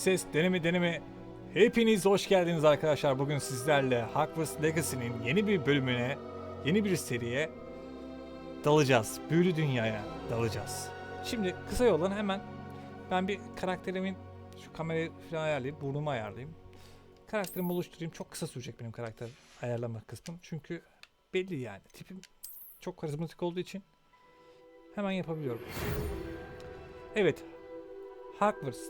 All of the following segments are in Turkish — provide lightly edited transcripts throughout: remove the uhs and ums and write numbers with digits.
ses deneme. Hepiniz hoş geldiniz arkadaşlar. Bugün sizlerle Hogwarts Legacy'nin yeni bir bölümüne, yeni bir seriye dalacağız. Büyülü dünyaya dalacağız. Şimdi kısa yoldan hemen ben bir karakterimin şu kamerayı falan ayarlayıp burnumu ayarlayayım. Karakterimi oluşturayım. Çok kısa sürecek benim karakter ayarlama kısmım. Çünkü belli yani. Tipim çok karizmatik olduğu için hemen yapabiliyorum. Evet. Hogwarts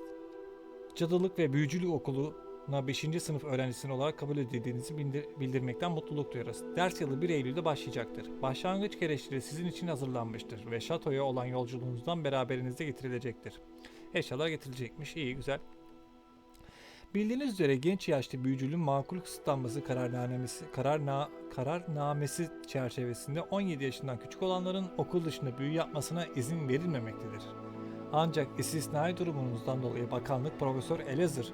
Cadılık ve Büyücülük Okulu'na 5. sınıf öğrencisini olarak kabul edildiğinizi bildirmekten mutluluk duyarız. Ders yılı 1 Eylül'de başlayacaktır. Başlangıç gereçleri sizin için hazırlanmıştır ve şatoya olan yolculuğunuzdan beraberinizde getirilecektir. Eşyalar getirilecekmiş. İyi, güzel. Bildiğiniz üzere genç yaşlı büyücülüğün makul kısıtlanması kararnamesi çerçevesinde 17 yaşından küçük olanların okul dışında büyü yapmasına izin verilmemektedir. Ancak istisnai durumunuzdan dolayı bakanlık Profesör Elazığ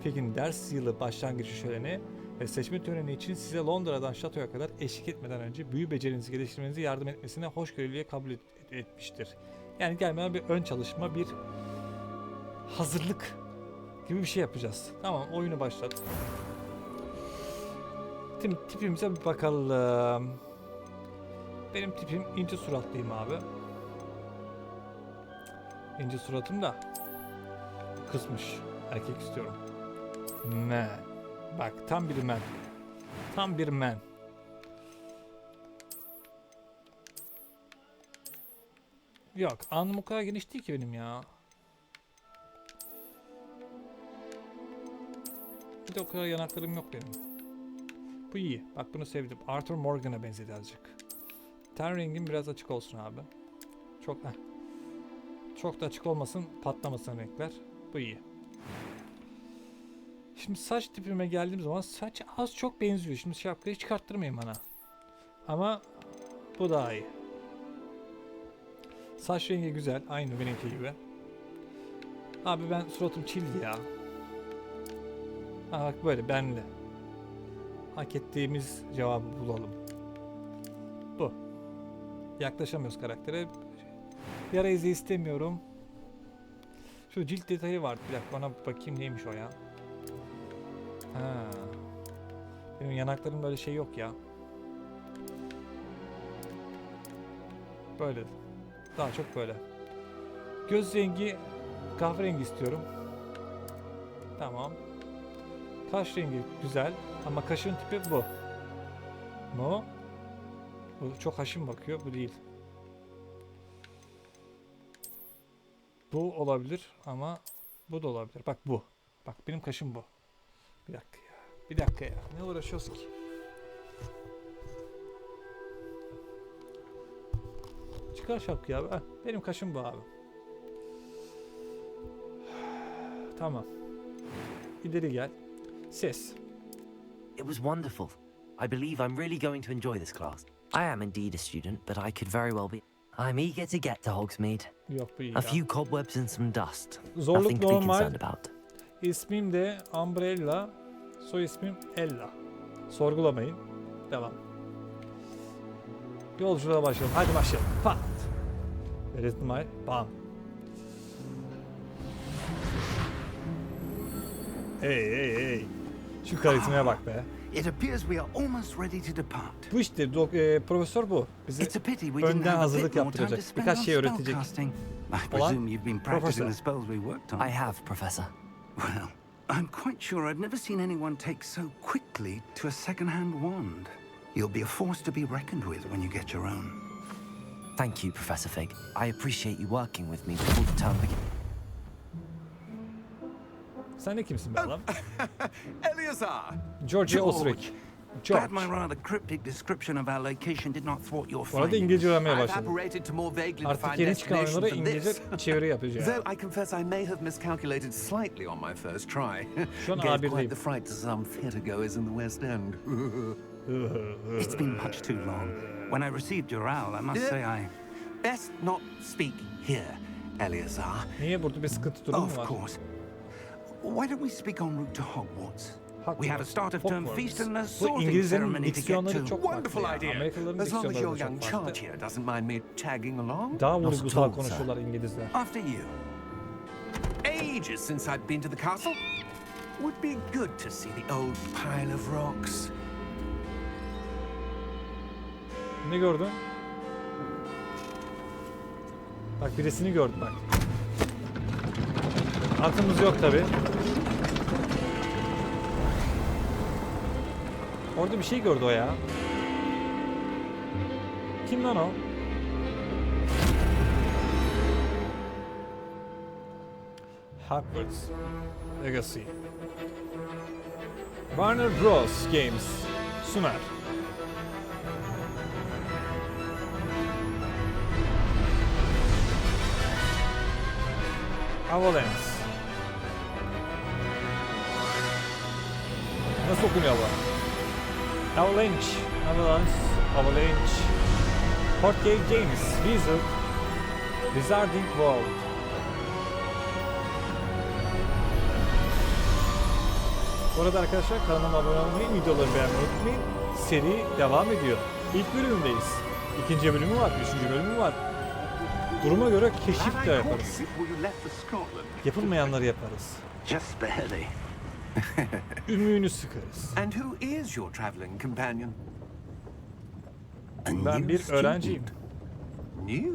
Fick'in ders yılı başlangıcı şöleni ve seçme töreni için size Londra'dan şatoya kadar eşlik etmeden önce büyü becerinizi geliştirmenize yardım etmesine hoşgörüyle kabul etmiştir. Yani gelmeden bir ön çalışma, bir hazırlık gibi bir şey yapacağız. Tamam, oyunu başlat. Tipimize bir bakalım. Benim tipim ince suratlıyım abi. İnce suratım da kısmış. Erkek istiyorum. Man. Bak tam bir man. Tam bir man. Yok, alnım o kadar geniş değil ki benim ya. Bir de o kadar yanaklarım yok benim. Bu iyi. Bak bunu sevdim. Arthur Morgan'a benzedi azıcık. Ten rengim biraz açık olsun abi. Çok da açık olmasın, patlamasın renkler. Bu iyi. Şimdi saç tipime geldiğim zaman saç az çok benziyor. Şimdi şapkayı çıkarttırmayayım bana. Ama bu daha iyi. Saç rengi güzel. Aynı benimki gibi. Abi ben suratım çildi ya. Ha bak böyle benli. Hak ettiğimiz cevabı bulalım. Bu. Yaklaşamıyoruz karaktere. Yara izi istemiyorum. Şu cilt detayı vardı. Bir dakika bana bakayım neymiş o ya. Ha. Benim yanaklarım böyle şey yok ya. Böyle. Daha çok böyle. Göz rengi kahverengi istiyorum. Tamam. Kaş rengi güzel ama kaşın tipi bu. Bu. Bu çok haşin bakıyor. Bu değil. Bu olabilir ama bu da olabilir. Bak bu. Bak benim kaşım bu. Bir dakika ya. Bir dakika ya. Ne uğraşıyoruz ki? Çıkar şapkayı abi. Benim kaşım bu abi. Tamam. İleri gel. Ses. It was wonderful. I believe I'm really going to enjoy this class. I am indeed a student, but I could very well be. I'm eager to get to Hogsmeade. Yok bu iyi A ya. few cobwebs and some dust. Zorluk Nothing to be normal. concerned about. İsmim de Umbrella. Soy ismim Ella. Sorgulamayın. Devam. Yolculuğa başlayalım. Hadi başlayalım. Pat. Where is my bam. Hey. Şu karizmaya bak be. It appears we are almost ready to depart. Bu işte profesör bu. Bizi It's a pity we didn't önden have a hazırlık bit more time to yaptıracak. spend Birkaç on şey öğretecek. spellcasting. I Olan presume you've been practicing professor. the spells we worked on. I have, Professor. Well, I'm quite sure I've never seen anyone take so quickly to a second-hand wand. You'll be a force to be reckoned with when you get your own. Thank you, Professor Fig. I appreciate you working with me before the term begins. Sen de kimsin be adam? Eleazar! George Osric. Glad George. my rather cryptic description of our location did not thwart your Bu arada findings. İngilizce öğrenmeye I've başladım. apparated to more vaguely Artık defined yeni destinations çıkanlara than İngilizce this. çeviri yapacağım. Though I confess I may have miscalculated slightly on my first try. Şu an Gave A1'deyim. quite the fright to some theatregoers in the West End. It's been much too long. When I received your owl, I must say I... Best not speak here, Eleazar. Niye burada bir sıkıntı durumu Of var? course. Why don't we speak en route to Hogwarts? We have a start of term Hogwarts. feast and a Bu sorting İngilizlerin ceremony to get diksiyonları to. çok farklı Wonderful ya. idea. Amerikalıların As long as your diksiyonları young da çok charge farklı. here doesn't mind me tagging along. Daha Not at vurgusal all, konuşuyorlar İngilizler. After you. Hey ages since I'd been to the castle. Would be good to see the old pile of rocks. Ne gördün? Bak birisini gördüm bak. Aklımız yok tabi. Orada bir şey gördü o ya. Kim lan o? Hogwarts Legacy. Warner Bros. Games sunar. Avalanche. Nasıl okunuyor bu? Avalanche. Portkey Games. Wizarding World. Bu arada arkadaşlar kanalıma abone olmayı, videoları beğenmeyi unutmayın. Seri devam ediyor. İlk bölümündeyiz. İkinci bölümü var, üçüncü bölümü var. Duruma göre keşif de yaparız. Yapılmayanları yaparız. Just barely. Ümüğünü sıkarız. And who is your traveling companion? Ben bir öğrenciyim. New?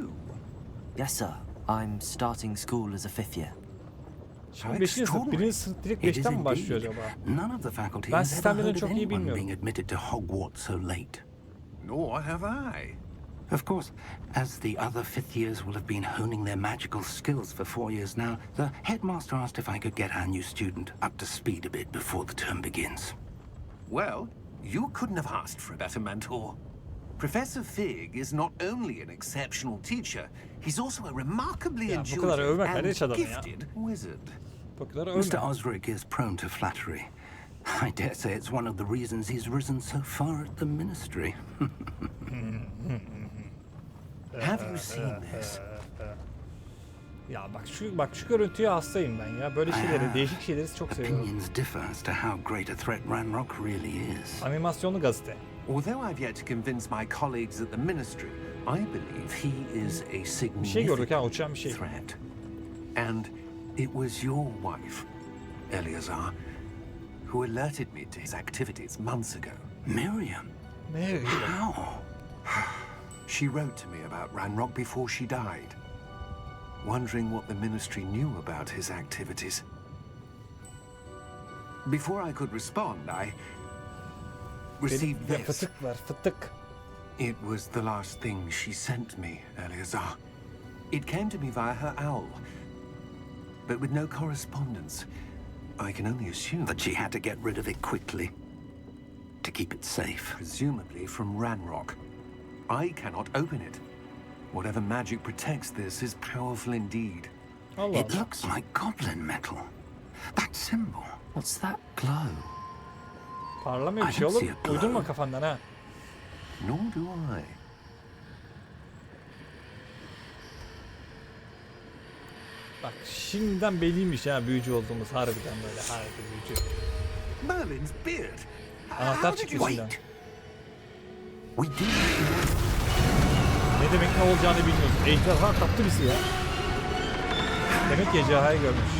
Yes, sir. I'm starting school as a fifth year. Şimdi 5. sınıf, 1. sınıf direkt 5'ten mi başlıyor acaba? None of the faculty Ben has ever sistemlerini heard of çok iyi anyone bilmiyorum. being admitted to Hogwarts so late. Nor have I. Of course, as the other fifth years will have been honing their magical skills for 4 years now, the headmaster asked if I could get our new student up to speed a bit before the term begins. Well, you couldn't have asked for a better mentor. Professor Fig is not only an exceptional teacher, he's also a remarkably Ya, bu kadar intuitive övmek and kardeş adamı ya. gifted wizard. Bu kadar Mr. övme. Osric is prone to flattery. I dare say it's one of the reasons he's risen so far at the ministry. Have you seen this? Ya bak şu görüntüye hastayım ben ya. Böyle şeyleri, değişik şeyleri çok seviyorum. Opinions differ as to how great a threat Ranrock really is. Animasyonlu gazete. Although I've yet to convince my colleagues at the ministry, I believe he is a Bir şey gördük ha, significant uçan bir şey. threat. And it was your wife, Eleazar, who alerted me to his activities months ago. Miriam? Ne? How? She wrote to me about Ranrock before she died, wondering what the ministry knew about his activities. Before I could respond, I received Ya this. fıtık var, fıtık. It was the last thing she sent me, Eleazar. It came to me via her owl, but with no correspondence. I can only assume That she had to get rid of it quickly to keep it safe. presumably from Ranrock. I cannot open it. Whatever magic protects this is powerful indeed. Allah It Allah. looks like goblin metal. That symbol. What's that glow? Parlamıyor bir şey oğlum. Uydurma kafandan ha. Nor do I. Bak şimdiden belliymiş ya büyücü olduğumuz, harbiden böyle harika büyücü. Merlin's beard. Anahtar How did çıkıyor you... içinden. We do. Ne demek ne olacağını bilmiyoruz. Ejderha kaptı bizi ya. Demek ki ejderhayı görmüş.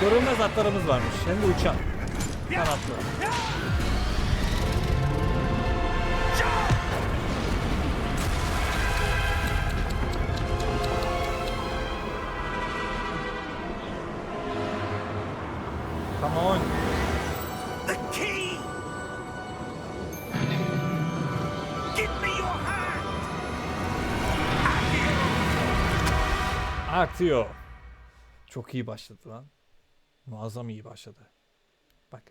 Görünmez atlarımız varmış. Hem de uçan. Kanatlı. Come on. The key! Give me your hand! Artıyor. Çok iyi başladı lan. Muazzam iyi başladı. Bak.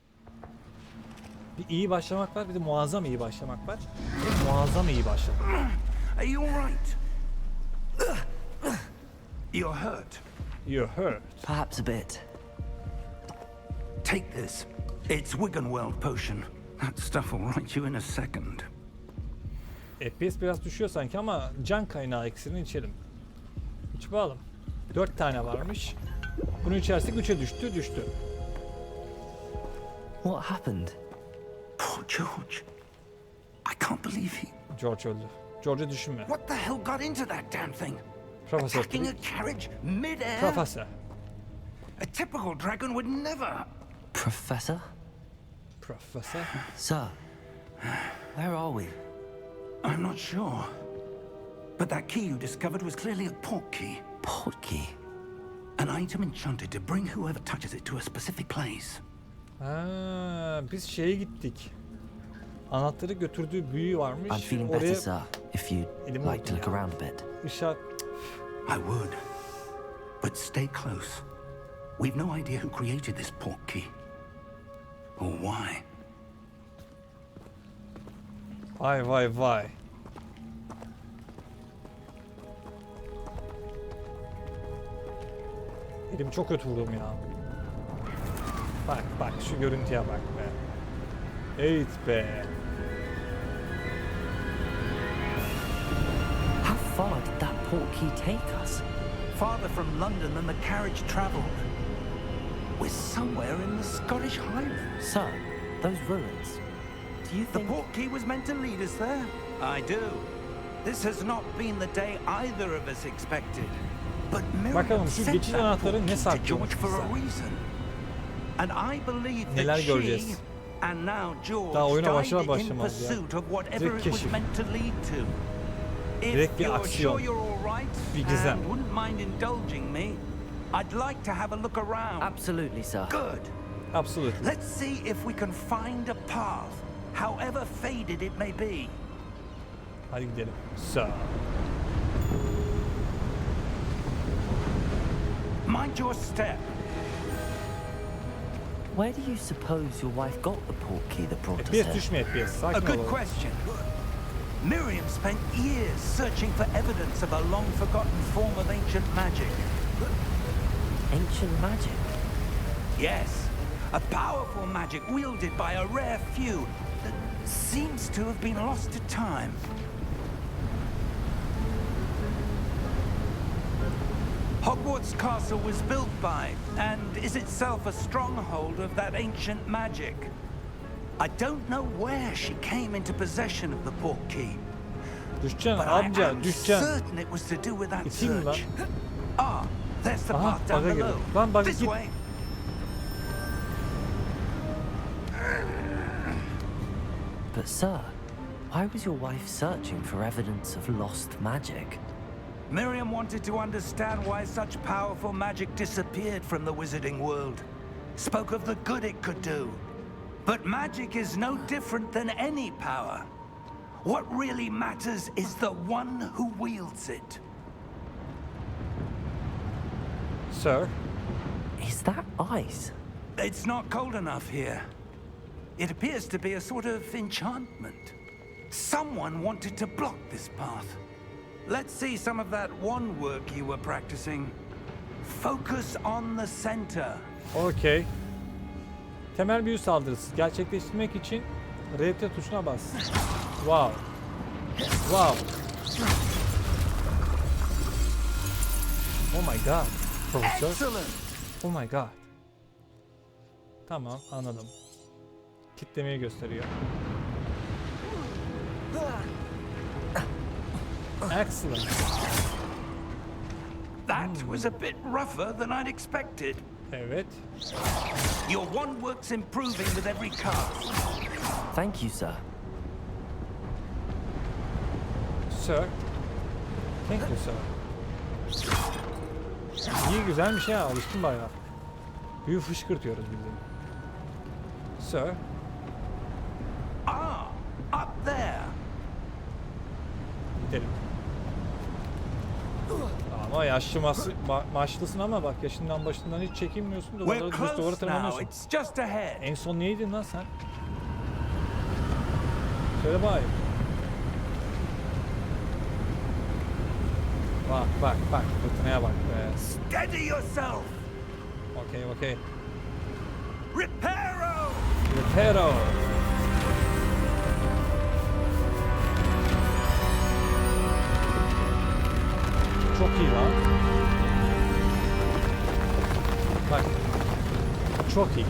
Bir iyi başlamak var, bir de muazzam iyi başlamak var. Ve muazzam iyi başladı. Are you all right? You're hurt. You hurt. Perhaps a bit. Take this. It's Wiggenweld potion. That stuff will right you in a second. FPS biraz düşüyor sanki ama can kaynağı iksirini içelim. İç bakalım. 4 tane varmış. Bunu içersek 3'e düştü. What happened? Poor George. I can't believe he... George öldü. George'u düşünme. What the hell got into that damn thing? Profesör. Attacking a carriage mid-air? Profesör. A typical dragon would never... Professor? Profesör. Sir, where are we? I'm not sure. But that key you discovered was clearly a port key. Port key? An item enchanted to bring whoever touches it to a specific place. Biz şeye gittik. Anahtarı götürdüğü büyü varmış. I'm feeling better, sir, if you'd Elim like to oldu look ya. around a bit. Işık. I would. But stay close. We've no idea who created this port key. Or why. Vay. Elim çok kötü vurdum ya. Bak şu görüntüye bak be. Evet be. How far did that port key take us? Farther from London than the carriage travelled. We're somewhere in the Scottish Highlands. Sir, those ruins. Do you The think... port key was meant to lead us there? I do. This has not been the day either of us expected. But Bakalım Miriam şu sent geçici that anahtarı port ne key to saklıyormuş George for a bize? reason. And I believe Neler that göreceğiz? she and now George Daha oyuna başlar died in başlamaz ya. pursuit of whatever Direkt it was keşif. meant to lead to. Direkt If bir you're aksiyon. sure you're all right Bir gizem. and wouldn't mind indulging me, I'd like to have a look around. Absolutely, sir. Good. Absolutely. Let's see if we can find a path, however faded it may be. Hadi gidelim. Sağ. Mind your step. Where do you suppose your wife got the port key that brought us FPS here? düşme FPS. A Sakin good ol. question. Miriam spent years searching for evidence of a long-forgotten form of ancient magic. Ancient magic? Yes, a powerful magic wielded by a rare few that seems to have been lost to time. Hogwarts Castle was built by, and is itself a stronghold of that ancient magic. I don't know where she came into possession of the port key, Düşeceksin but I amca, am düşeceksin. certain it was to do with that İteyim mi lan? search. Ah, there's the Aha, path down baga below. girdim. Lan baga This git. way. But sir, why was your wife searching for evidence of lost magic? Miriam wanted to understand why such powerful magic disappeared from the wizarding world. Spoke of the good it could do. But magic is no different than any power. What really matters is the one who wields it. Sir. Is that ice? It's not cold enough here. It appears to be a sort of enchantment. Someone wanted to block this path. Let's see some of that one work you were practicing. Focus on the center. Okey. Temel büyü saldırısı gerçekleştirmek için RT tuşuna bas. Wow. Wow. Oh my god. Profesör. Excellent. Oh my god. Tamam, anladım. Kitlemeyi gösteriyor. Excellent. That was a bit rougher than I'd expected. Evet. Your one work's improving with every cast. Thank you, sir. Sir. Thank you, sir. İyi, güzelmiş ya. Alıştım bayağı. Büyü fışkırtıyoruz bildiğin. Sir. Ah, up there. Gidelim. Ama yaşlı maçlısın ama bak yaşından başından hiç çekinmiyorsun. We're Duvarlara düz duvara close now. tırmanıyorsun. It's just ahead. En son neydin lan sen? Söyle bakayım. Bak. Fırtınaya bak be. Steady yourself. Okey. Reparo. Reparo. Çok iyi lan. Bak. Çok iyi.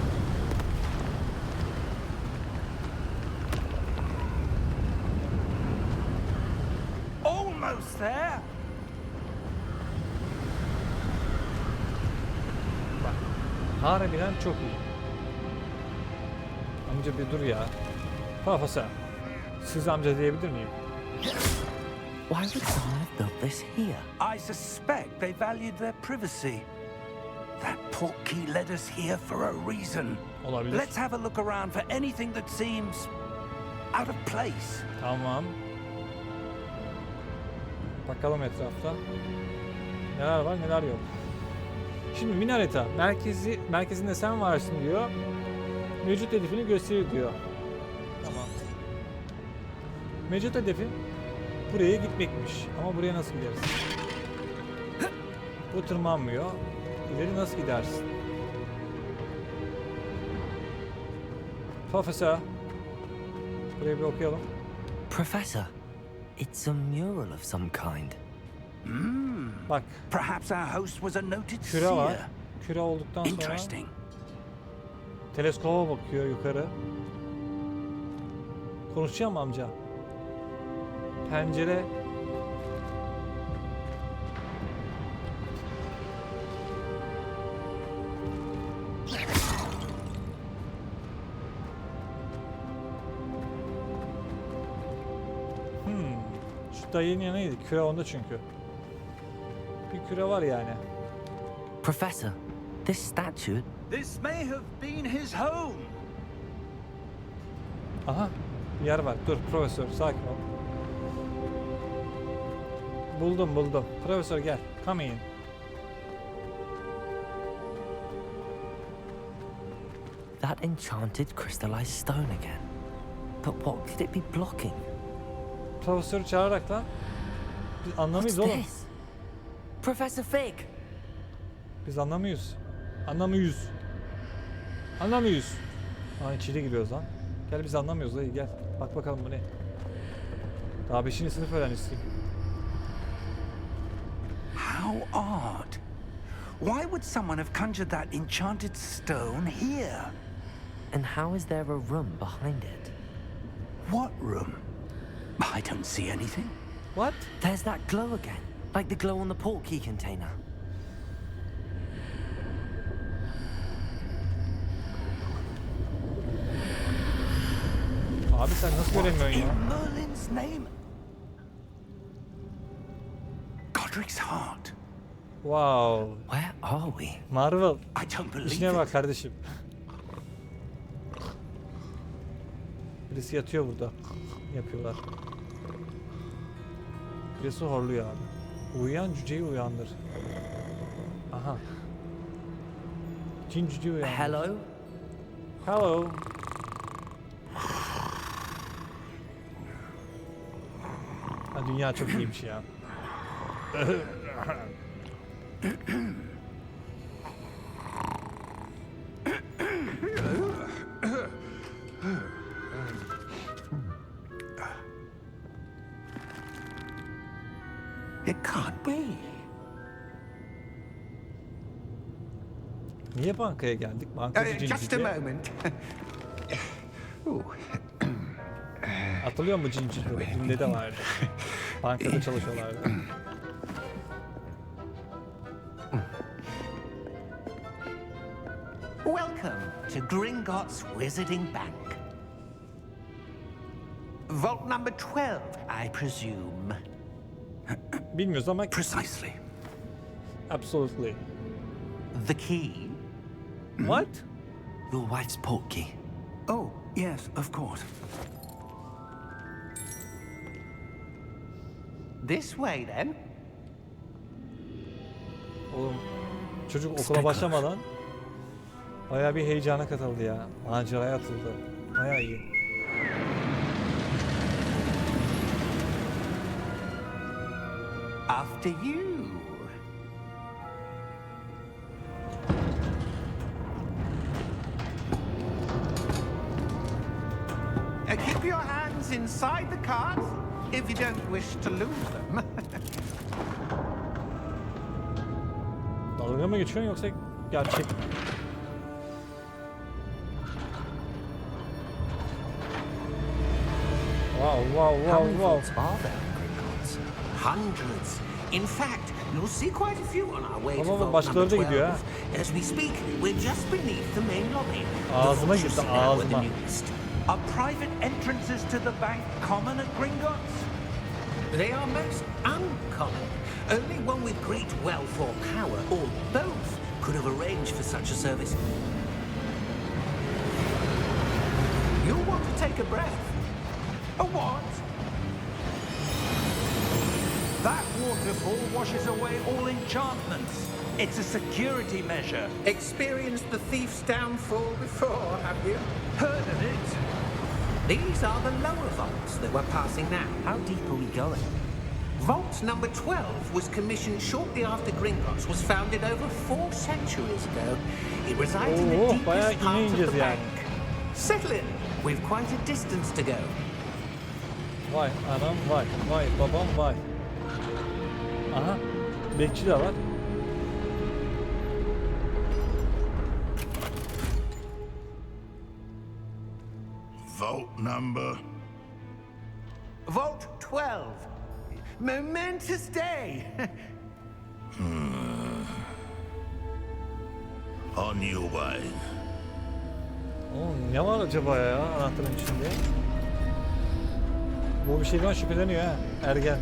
Almost there. Bak. Harbiden çok iyi. Amca bir dur ya. Profesör. Siz amca diyebilir miyim? Why would someone have built this here? I suspect they valued their privacy. That portkey led us here for a reason. Olabilir. Let's have a look around for anything that seems out of place. Tamam. Bakalım etrafta. Neler var neler yok. Şimdi minareta. Merkezinde sen varsın diyor. Mevcut hedefini gösterir diyor. Tamam. Mevcut hedefin buraya gitmekmiş. Ama buraya nasıl gideriz? Bu tırmanmıyor. İleri nasıl gidersin? Profesör. Burayı bir okuyalım. Professor, it's a mural of some kind. Bak. Perhaps our host was a noted Küre var. seer. Küre olduktan sonra Interesting. teleskoba bakıyor yukarı. Konuşacağım amca. Pencere. Şu dayının yanıydı. Küre onda çünkü. Bir küre var yani. Professor, this statue... This may have been his home. Aha. Bir yer var. Dur profesör sakin ol. Buldum. Profesör gel. Come in. That enchanted crystallized stone again. But what could it be blocking? Profesörü çağırarak lan. Biz anlamayız What's oğlum. this? Professor Fig! Biz anlamıyoruz. Anlamıyoruz. Aa içeri giriyoruz lan. Gel biz anlamıyoruz dayı gel. Bak bakalım bu ne. Daha 5. sınıf öğrencisiyim. How odd. Why would someone have conjured that enchanted stone here? And how is there a room behind it? What room? I don't see anything. What? There's that glow again. Like the glow on the portkey container. Abi sen nasıl göremiyorsun ya? In Merlin's name? Godric's heart. Wow. Where are we? Marvel. I don't believe İşine bak it. kardeşim. Birisi yatıyor burada. Yapıyorlar. Birisi horluyor abi. Uyuyan cüceyi uyandır. Aha. Cin cüceyi uyandır. Hello? Hello. Ha, dünya çok iyiymiş ya. It can't be. Niye bankaya geldik? Bankacı cin Just a cüce. moment. Ooh. Hatırlıyor musun cin cüce? Filmde de vardı. Bankada çalışıyorlardı. Welcome to Gringotts Wizarding Bank. Vault number 12, I presume. Bilmiyoruz ama Precisely. absolutely. The key? What? Your wife's portkey. Oh, yes, of course. This way, then. Oğlum çocuk okula başlamadan bayağı bir heyecana katıldı ya. Maceraya atıldı. Bayağı iyi. After you. Keep your hands inside the cards if you don't wish to lose them. Dalga mı geçiyorsun yoksa gerçek. Wow, wow, How wow, many wow. vaults are there in Gringotts? Hundreds. In fact, you'll see quite a few on our way to Tamam, vault başkaları da number gidiyor ha. 12. As we speak, we're just beneath the main lobby. Ağzıma The vaults you girdi, see now are the ağzıma. newest. Are private entrances to the bank common at Gringotts? They are most uncommon. Only one with great wealth or power, or both, could have arranged for such a service. You'll want to take a breath. A what? That waterfall washes away all enchantments. It's a security measure. Experienced the thief's downfall before, have you? Heard of it? These are the lower vaults that we're passing now. How deep are we going? Vault number 12 was commissioned shortly after Gringotts was founded over 4 centuries ago. It resides in the Oo, bayağı deepest part of ineceğiz the yani. bank. Settle in. We've quite a distance to go. Vay anam vay. Vay babam vay. Aha. Bekçi de var. Vault number. Vault 12. Momentous day. On your way. Oğlum ne var acaba ya anahtarın içinde? Bu bir şeyden şüpheleniyor ha. Ergen.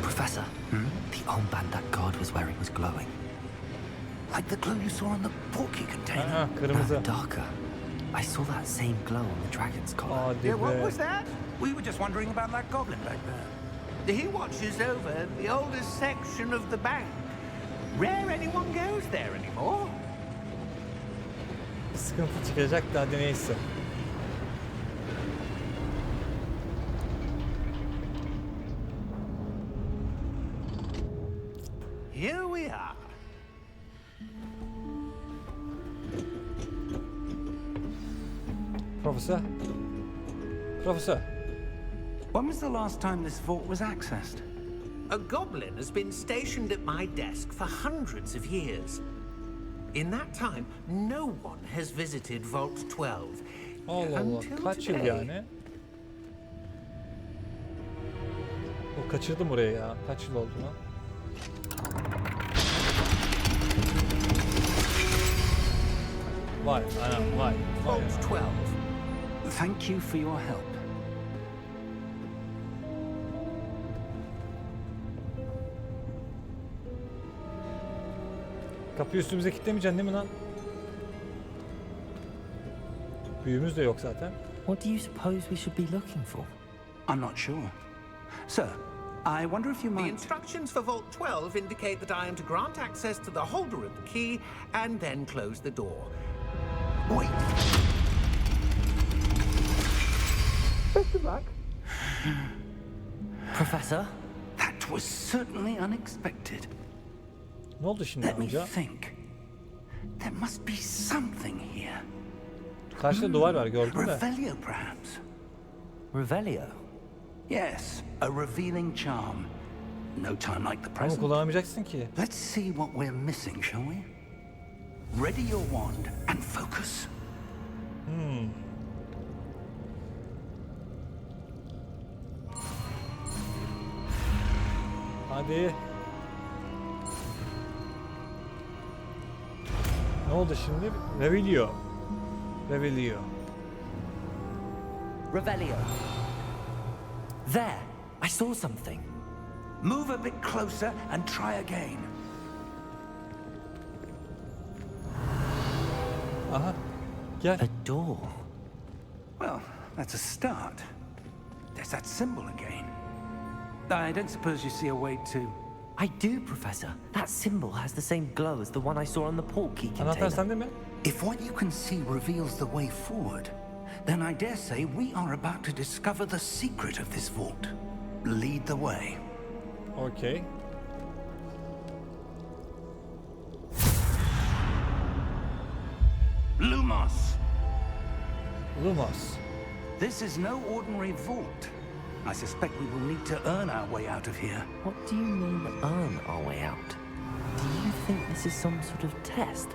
Professor, the armband that guard was wearing was glowing. Like the glow you saw on the porky container. Aha kırmızı. No, darker. I saw that same glow on the dragon's collar. Hadi Yeah, what be. was that? We were just wondering about that goblin back there. He watches over the oldest section of the bank. Rare anyone goes there anymore. Sıkıntı çıkacak da hadi neyse. Here we are. Profesör. Profesör. When was the last time this vault was accessed? A goblin has been stationed at my desk for hundreds of years. In that time, no one has visited Vault 12. Allah Allah. Until Kaç yıl today. yani? O kaçırdım oraya ya. Kaç yıl oldu lan? Vay anam vay. Vay Vault anam. 12. Thank you for your help. Kapıyı üstümüze kilitlemeyeceksin değil mi lan? Büyümüz de yok zaten. What do you suppose we should be looking for? I'm not sure. Sir, I wonder if you The might... instructions for Vault 12 indicate that I am to grant access to the holder of the key and then close the door. Wait! Best of luck. Professor? That was certainly unexpected. Ne oldu şimdi Let me amca? think. There must be something here. Karşıda duvar var gördün de. Revelio, perhaps? Revelio? Yes, a revealing charm. No time like the Ama present. kullanamayacaksın ki. Let's see what we're missing, shall we? Ready your wand and focus. Hadi. Ne oldu şimdi? Revelio. Revelio. Revelio. There! I saw something. Move a bit closer and try again. Aha. Gel. A door. Well, that's a start. There's that symbol again. I don't suppose you see a way to... I do, Professor. That symbol has the same glow as the one I saw on the portkey Anahtar container. sende mi? If what you can see reveals the way forward, then I dare say we are about to discover the secret of this vault. Lead the way. Okey. Lumos! Lumos. This is no ordinary vault. I suspect we will need to earn our way out of here. What do you mean, earn our way out? Do you think this is some sort of test?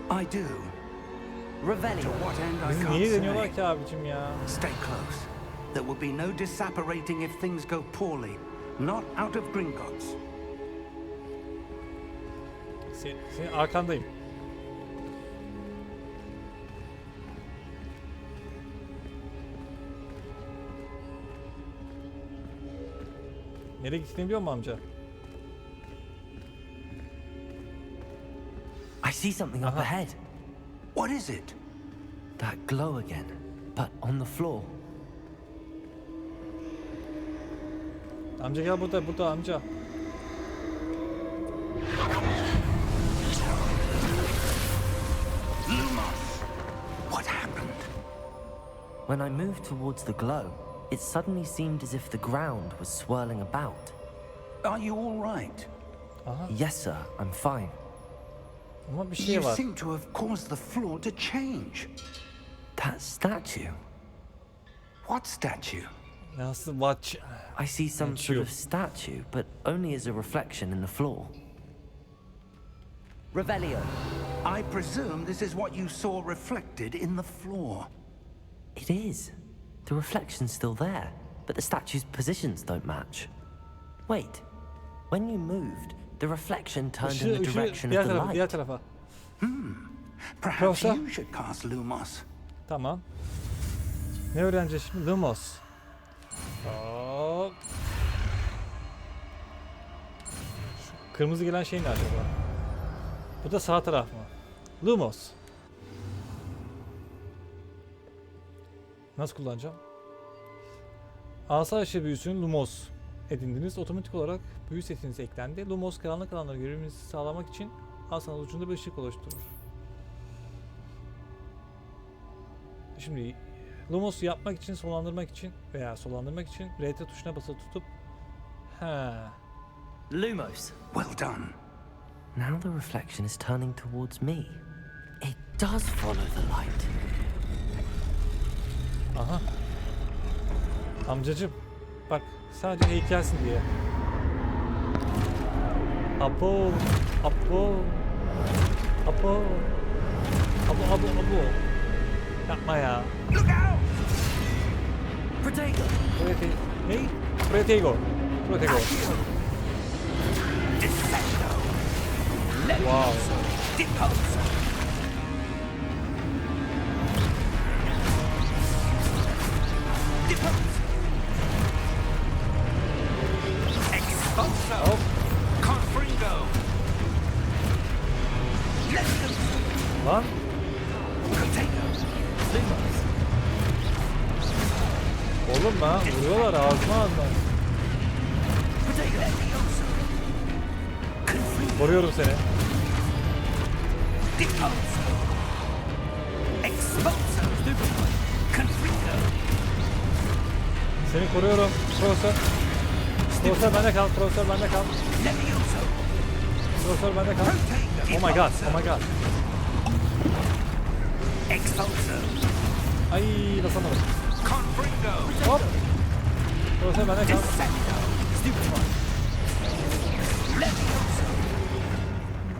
I do. To Revelio. what end I Bizi can't niye say. deniyorlar ki abicim ya? Stay close. There will be no disapparating if things go poorly. Not out of Gringotts. Senin arkandayım. Nereye gittiğini biliyor musun amca? I see something up Aha. ahead. What is it? That glow again, but on the floor. Amca gel burada amca. What happened? When I moved towards the glow, it suddenly seemed as if the ground was swirling about. Are you all right? Yes, sir, I'm fine. Ama bir şey You var. seem to have caused the floor to change. That statue. What statue? Nasıl watch? I see some Statue. sort of statue, but only as a reflection in the floor. Revelio. I presume this is what you saw reflected in the floor. It is. The reflection's still there, but the statue's positions don't match. Wait. When you moved, the reflection turned in the direction diğer of the tarafa, diğer light. tarafa. Perhaps Professor? you should cast Lumos. Tamam. Ne öğreneceğiz şimdi? Lumos. Hop. Şu kırmızı gelen şey ne acaba? Bu da sağ taraf mı? Lumos. Nasıl kullanacağım? Asa ışığı büyüsünün Lumos edindiniz. Otomatik olarak büyü setiniz eklendi. Lumos karanlık alanları görevinizi sağlamak için asanın ucunda bir ışık oluşturur. Şimdi Lumos'u yapmak için, sonlandırmak için veya sonlandırmak için RT tuşuna basılı tutup Lumos. Well done. Now the reflection is turning towards me. It does follow the light. Aha. Amcacım bak sadece heykelsin diye. Abo. Abo. Abo. Abo. Yapma ya. Look out! Protego. Ne? Protego. Defendo. Wow. Depose. Depose. Expulso. Hop. Confringo. Let them. Lan. Potato. Lumos. Oğlum lan vuruyorlar ağzıma. Potato. Levioso. Confringo. Koruyorum seni. Depose. Expulso. Confringo. Seni koruyorum. Profesör bende kal. Profesör bende kal. Levioso. Oh my god. Expulso. Ay basamadım. Confringo. Hop. Profesör bende kal. Defendo. Stupid one. Levioso.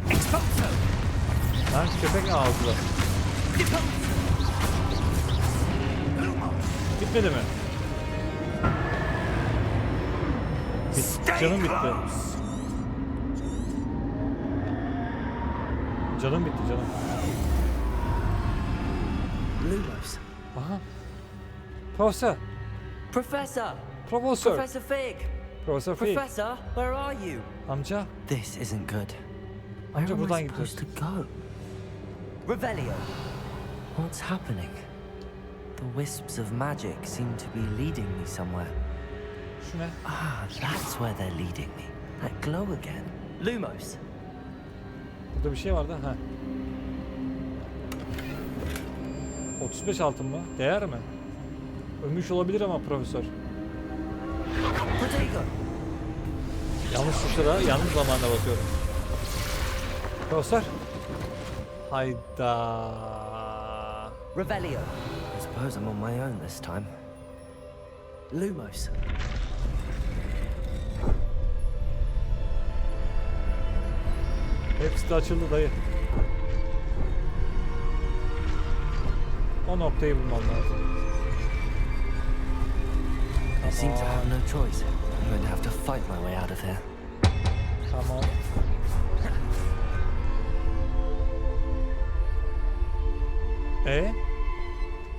Expulso. Lan köpek ağzı. Depose. Lumos. Bitmedi mi? Canım bitti. Canım bitti canım. Lumos. Aha. Profesör. Professor. Profesör. Professor Fig. Profesör Fig. Professor, where are you? Amca. This isn't good. Amca Where am buradan I gidiyoruz. supposed to go? Revelio. What's happening? The wisps of magic seem to be leading me somewhere. Şu ne? Ah, that's where they're leading me. That glow again. Lumos. Burada bir şey vardı. Ha. 35 altın mı? Değer mi? Ölmüş olabilir ama profesör. Protego. Yanlış tuşlara yanlış zamanda basıyorum. Profesör. Hayda. Revelio. There's suppose I'm on my own this time. Lumos. Hepsi de açıldı dayı. O noktayı bulmam lazım. I seem to have no choice. I'm going to have to fight my way out of here. Tamam.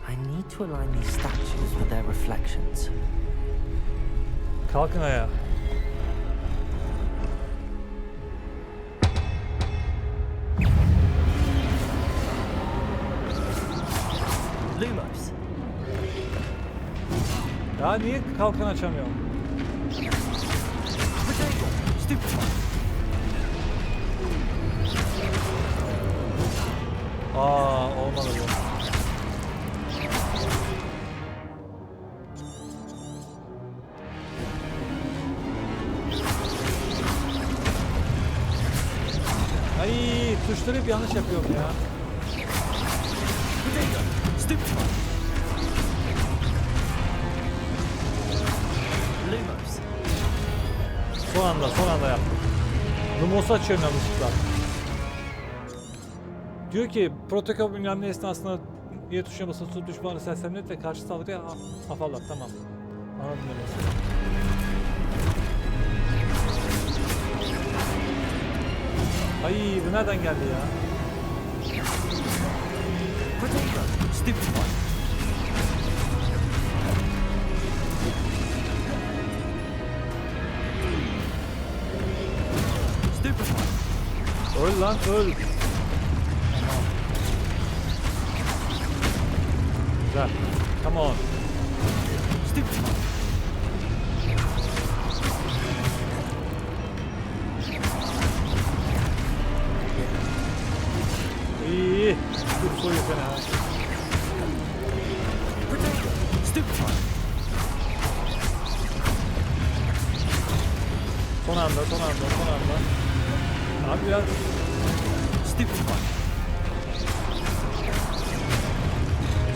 I need to align these statues with their reflections. Kalkın ayağa. Lumos. Ya niye kalkan açamıyorum? Stupid. Olmadı bu. Ay, tuşları hep yanlış yapıyorum ya. Lumos. Son anda yaptım. Lumos'u açıyorum yanlışlıkla. Diyor ki protokol bilmem esnasında Y tuşuna basılı düşmanı sersemletle karşı saldırıya afallah. Tamam. Anladım demesi. Ay bu nereden geldi ya? Öl lan öl. Güzel. Come on. İyi. Dur soyuyor fena. Son anda. Abi biraz...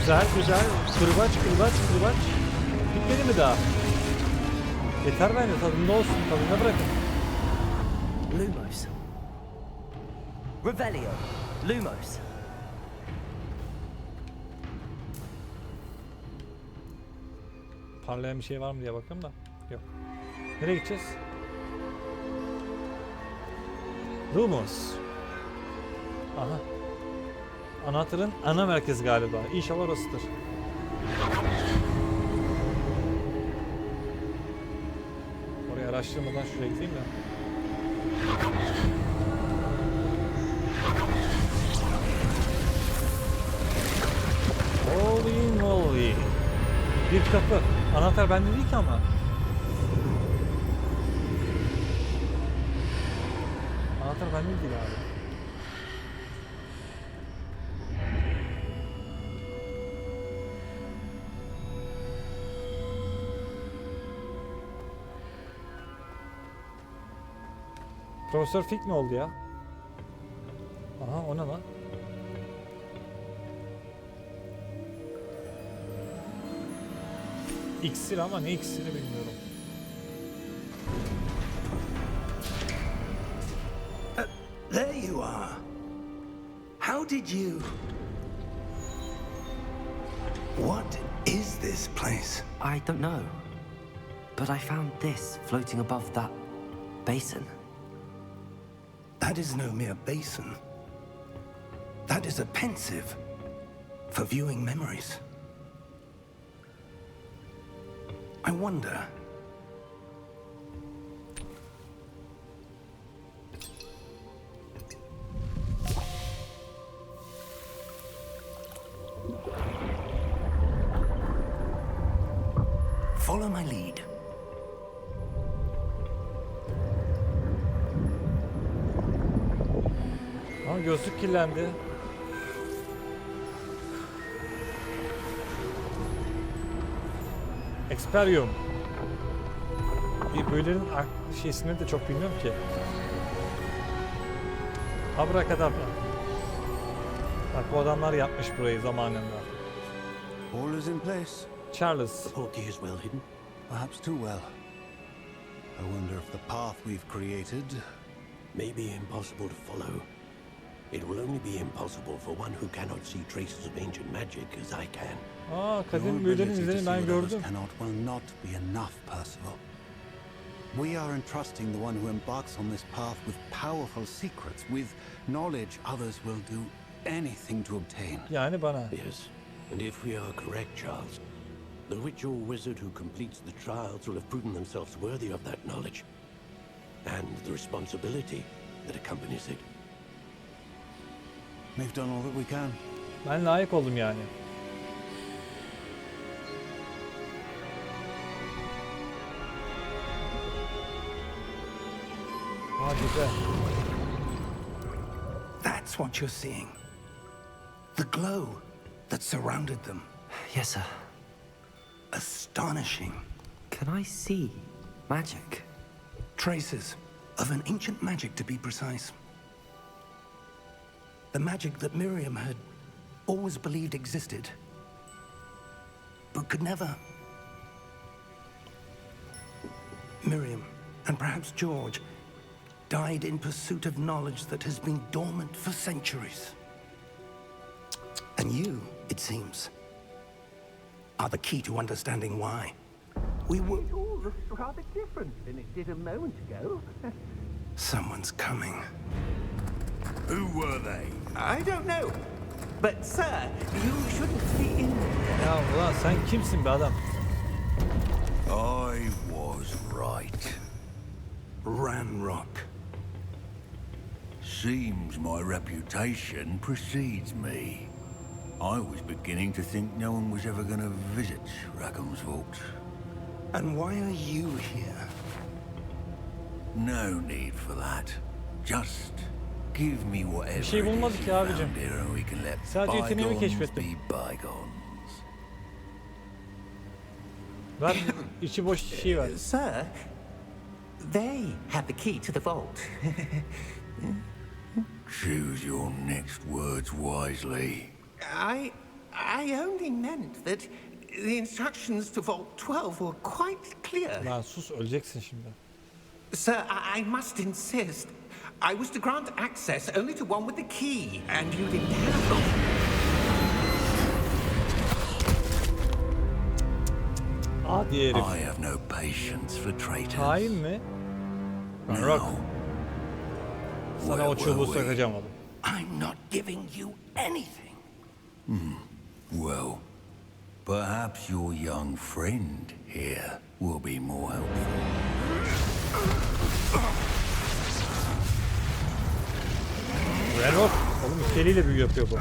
Güzel. Kırbaç. Bitmedi mi daha? Yeter bence, tadında olsun. Tadına bırakın. Lumos. Revelio. Lumos. Parlayan bir şey var mı diye bakıyorum da. Yok. Nereye gideceğiz? Lumos. Aha. Anahtarın ana merkezi galiba. İnşallah orasıdır. Orayı araştırmadan şuraya gideyim de. Holy moly. Bir kapı. Anahtar bende değil ki ama. Anahtar bende değil abi. Profesör Fig ne oldu ya? Aha o ne lan? İksir ama ne iksiri bilmiyorum. There you are. How did you... What is this place? I don't know. But I found this floating above that basin. That is no mere basin. That is a pensive for viewing memories. I wonder... Follow my lead. Ama gözlük kirlendi. Experium. Bir böylerin şeysini de çok bilmiyorum ki. Abrakadabra. Bak bu adamlar yapmış burayı zamanında. All is in place. Charles. The portkey is well hidden. Perhaps too well. I wonder if the path we've created... May be impossible to follow. It will only be impossible for one who cannot see traces of ancient magic as I can. Aa, Your kadim büyülerin ability to izlerini see ben what others gördüm. cannot will not be enough, Percival. We are entrusting the one who embarks on this path with powerful secrets, with knowledge others will do anything to obtain. Yani bana. Yes, and if we are correct, Charles, the witch or wizard who completes the trials will have proven themselves worthy of that knowledge and the responsibility that accompanies it. We've done all that we can. Ben layık oldum yani. Aa, güzel. That's what you're seeing. The glow that surrounded them. Yes, sir. Astonishing. Can I see magic? Traces of an ancient magic, to be precise. The magic that Miriam had always believed existed, but could never. Miriam, and perhaps George, died in pursuit of knowledge that has been dormant for centuries. And you, it seems, are the key to understanding why. We were... It all looks rather different than it did a moment ago. Someone's coming. Who were they? I don't know. But, sir, you shouldn't be in there. Ya ulan sen kimsin be adam? I was right. Ranrock. Seems my reputation precedes me. I was beginning to think no one was ever going to visit Rackham's vault. And why are you here? No need for that. Just give me whatever şey it bulmadık is ya you abicim. found here and we can let Sadece yeteneğimi bygones keşfettim. be bygones. Ver içi boş şey ver. Sir, they have the key to the vault. Choose your next words wisely. I only meant that the instructions to Vault 12 were quite clear. Lan sus, öleceksin şimdi. Sir, I must insist. I was to grant access only to one with the key, and you didn't have them. Adi herif. I have no patience for traitors. Hain mi? Rock. Now, Sana o where çubuğu were we? sakacağım oğlum. I'm not giving you anything. Well, perhaps your young friend here will be more helpful. Rock. Oğlum üsteliyle büyü yapıyor bu.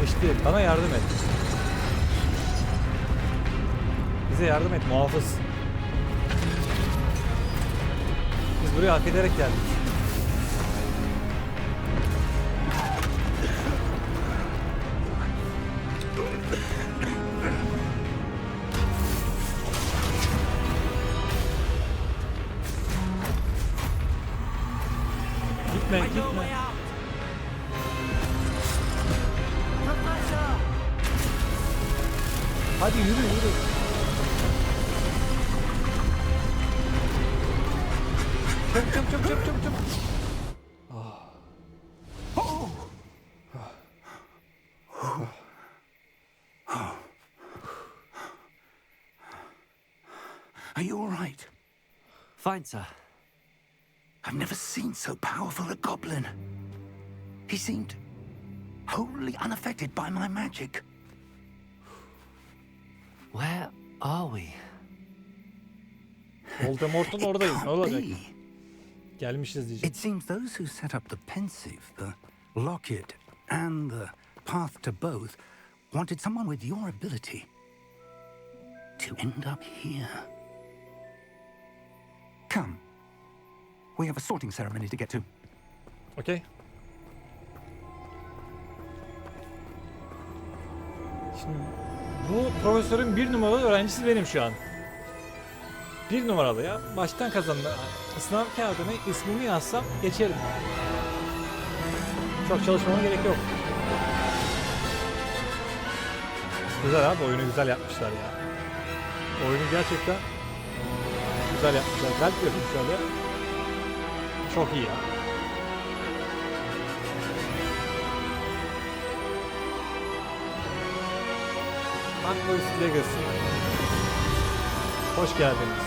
İşte bana yardım et. Bize yardım et muhafız. Biz buraya hak ederek geldik. Gitme, gitme. Hadi yürü, yürü. Çabuk, çabuk, çabuk, çabuk, çabuk. Are you all right? Fine, sir. I've never seen so powerful a goblin. He seemed wholly unaffected by my magic. Where are we? Voldemort'un oradayız. Ne Can't olacak? be. Gelmişiz diyecek. It seems those who set up the pensive, the locket, and the path to both wanted someone with your ability to end up here. Come. We have a sorting ceremony to get to. Okey. Şimdi bu profesörün bir numaralı öğrencisi benim şu an. Bir numaralıya baştan kazandı. Sınav kağıdına ismimi yazsam geçerim. Çok çalışmama gerek yok. Güzel abi, oyunu güzel yapmışlar ya. Oyunu gerçekten güzel yapmışlar. Kalp yapayım şöyle. Çok iyi ya. Hogwarts Legacy. Hoş geldiniz.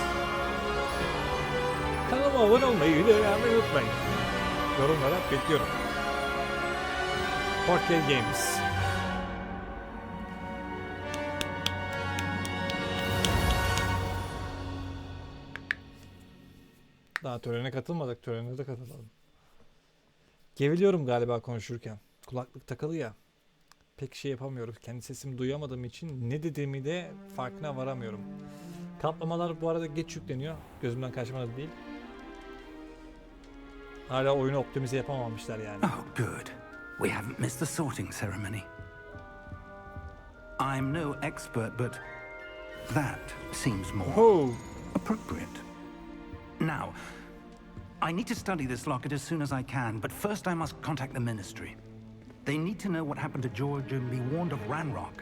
Kanalıma abone olmayı, videoyu beğenmeyi unutmayın. Yorumlara bekliyorum. Hogwarts Games. Daha törene katılmadık. Törene de katılalım. Geveliyorum galiba konuşurken. Kulaklık takılı ya. Pek şey yapamıyorum. Kendi sesimi duyamadığım için ne dediğimi de farkına varamıyorum. Kaplamalar bu arada geç yükleniyor. Gözümden kaçmadı değil. Hala oyunu optimize yapamamışlar yani. Oh, good. We haven't missed the sorting ceremony. I'm no expert, but that seems more appropriate. Now, I need to study this locket as soon as I can, but first I must contact the Ministry. They need to know what happened to George and be warned of Ranrock.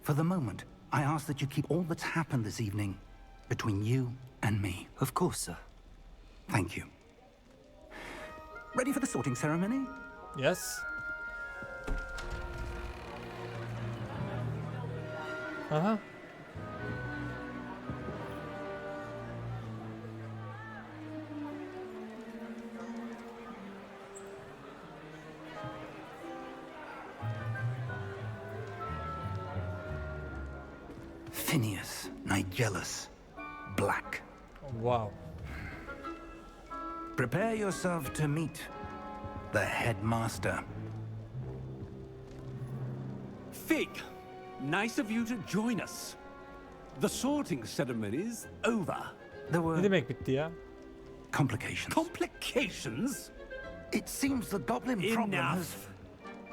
For the moment, I ask that you keep all that's happened this evening between you and me. Of course, sir. Thank you. Ready for the sorting ceremony? Yes. Aha. Phineas, Nigellus, Black. Wow. Prepare yourself to meet the headmaster. Fig, nice of you to join us. The sorting ceremony's over. There were Ne demek bitti ya? complications. Complications? It seems the goblin problem has... Enough.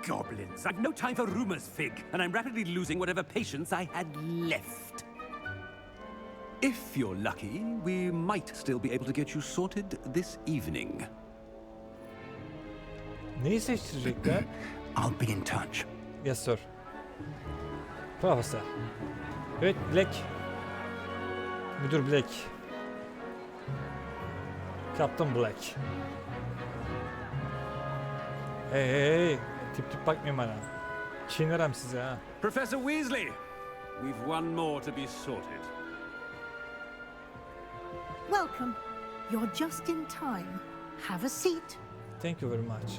Goblins. I've no time for rumors, Fig, and I'm rapidly losing whatever patience I had left. If you're lucky, we might still be able to get you sorted this evening. Neyi seçtirecekler? I'll be in touch. Yes sir. Profesör. Evet Black. Müdür Black. Captain Black. Hey hey hey. Tip tip bakmayın bana. Çiğnerim size ha. Professor Weasley, we've one more to be sorted. Welcome. You're just in time. Have a seat. Thank you very much.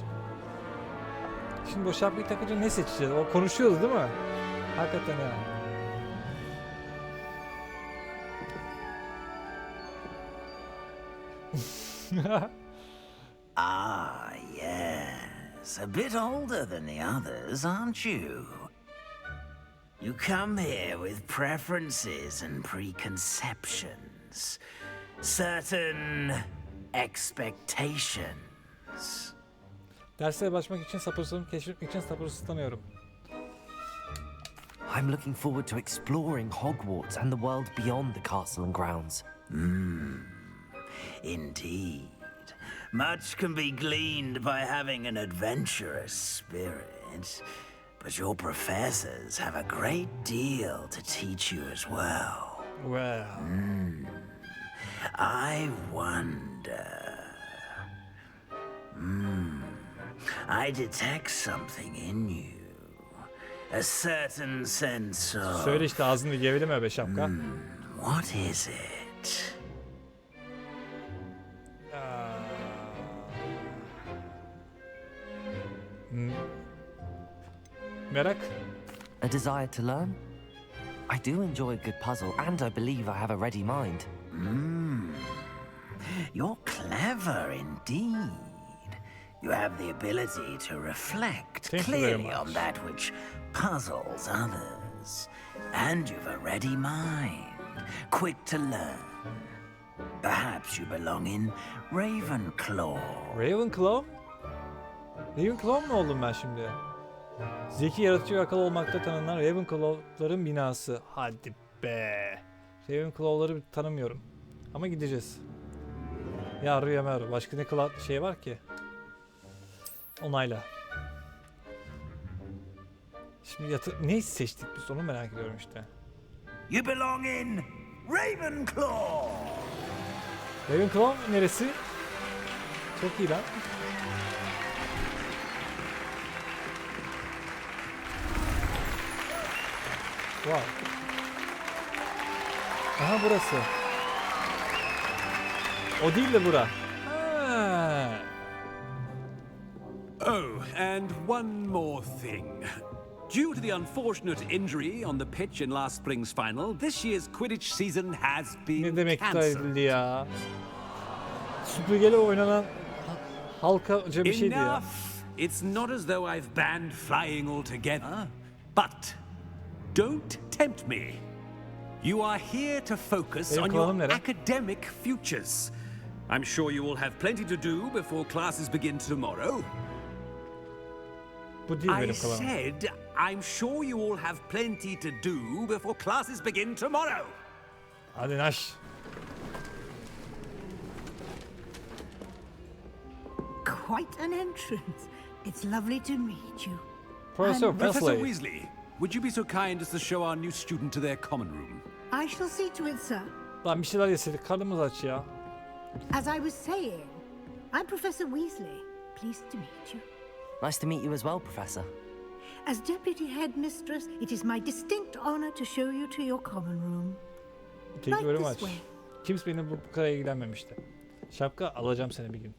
Şimdi bu şapkayı takınca ne seçeceğiz? O konuşuyordu değil mi? Hakikaten ya. Ah, yes. A bit older than the others, aren't you? You come here with preferences and preconceptions. Certain expectations. Derslere başlamak için sabırsızlığımı keşfetmek için sabırsızlanıyorum. I'm looking forward to exploring Hogwarts and the world beyond the castle and grounds. Indeed. Much can be gleaned by having an adventurous spirit, but your professors have a great deal to teach you as well. Well. I wonder. I detect something in you. A certain sense of... Söyle işte, ağzını geveleme be şapka. What is it? Merak. A desire to learn? I do enjoy a good puzzle, and I believe I have a ready mind. You're clever indeed. You have the ability to reflect Thank you very clearly on much. that which puzzles others. And you've a ready mind, quick to learn. Perhaps you belong in Ravenclaw. Ravenclaw? Ravenclaw mu oldum ben şimdi? Zeki, yaratıcı ve akıllı olmakta tanınan Ravenclaw'ların binası. Hadi be. Ravenclaw'ları tanımıyorum. Ama gideceğiz. Ya Rüyamer. Başka ne şey var ki? Onayla. Şimdi ne seçtik biz onu merak ediyorum işte. You belong in Ravenclaw. Ravenclaw neresi? Çok iyi lan. Wow. Aha burası. O değil de bura. Ha. Oh, and one more thing. Due to the unfortunate injury on the pitch in last spring's final, this year's Quidditch season has been Ne demek cancelled. edildi ya? Süpürgeyle oynanan halkaca bir şeydi ya. Enough! It's not as though I've banned flying altogether, but don't tempt me. You are here to focus Benim on kulağım your nere? academic futures. I'm sure you will have plenty to do before classes begin tomorrow. Bu değil I benim kalanım. said, I'm sure you all have plenty to do before classes begin tomorrow. Hadi naş. Quite an entrance. It's lovely to meet you. Professor Professor Weasley. Weasley, would you be so kind as to show our new student to their common room? I shall see to it, sir. Lan bir şeyler yesedik karnımız aç ya. As I was saying, I'm Professor Weasley. Pleased to meet you. Nice to meet you as well, Professor. As Deputy Headmistress, it is my distinct honor to show you to your common room. Thank you very Right much. this way. Kimse benim bu kadar ilgilenmemişti. Şapka alacağım seni bir gün.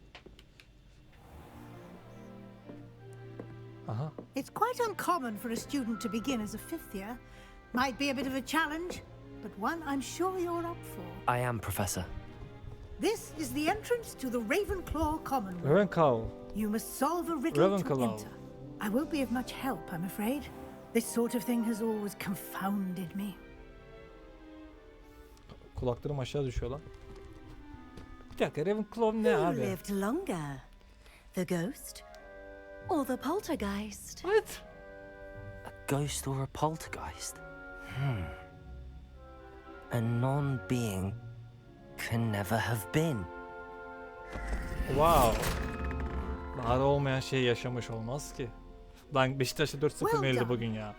Aha. It's quite uncommon for a student to begin as a fifth year. Might be a bit of a challenge, but one I'm sure you're up for. I am, Professor. This is the entrance to the Ravenclaw common room. Ravenclaw. You must solve a riddle to Ravenclaw. enter. I won't be of much help, I'm afraid. This sort of thing has always confounded me. Kulaklarım aşağı düşüyor lan. Bir dakika Ravenclaw ne Who abi? lived longer? The ghost or the poltergeist? What? A ghost or a poltergeist? A non-being can never have been. Wow. Var olmayan şey yaşamış olmaz ki. Lan Beşiktaş'ta 4-0 Well verildi done. bugün ya.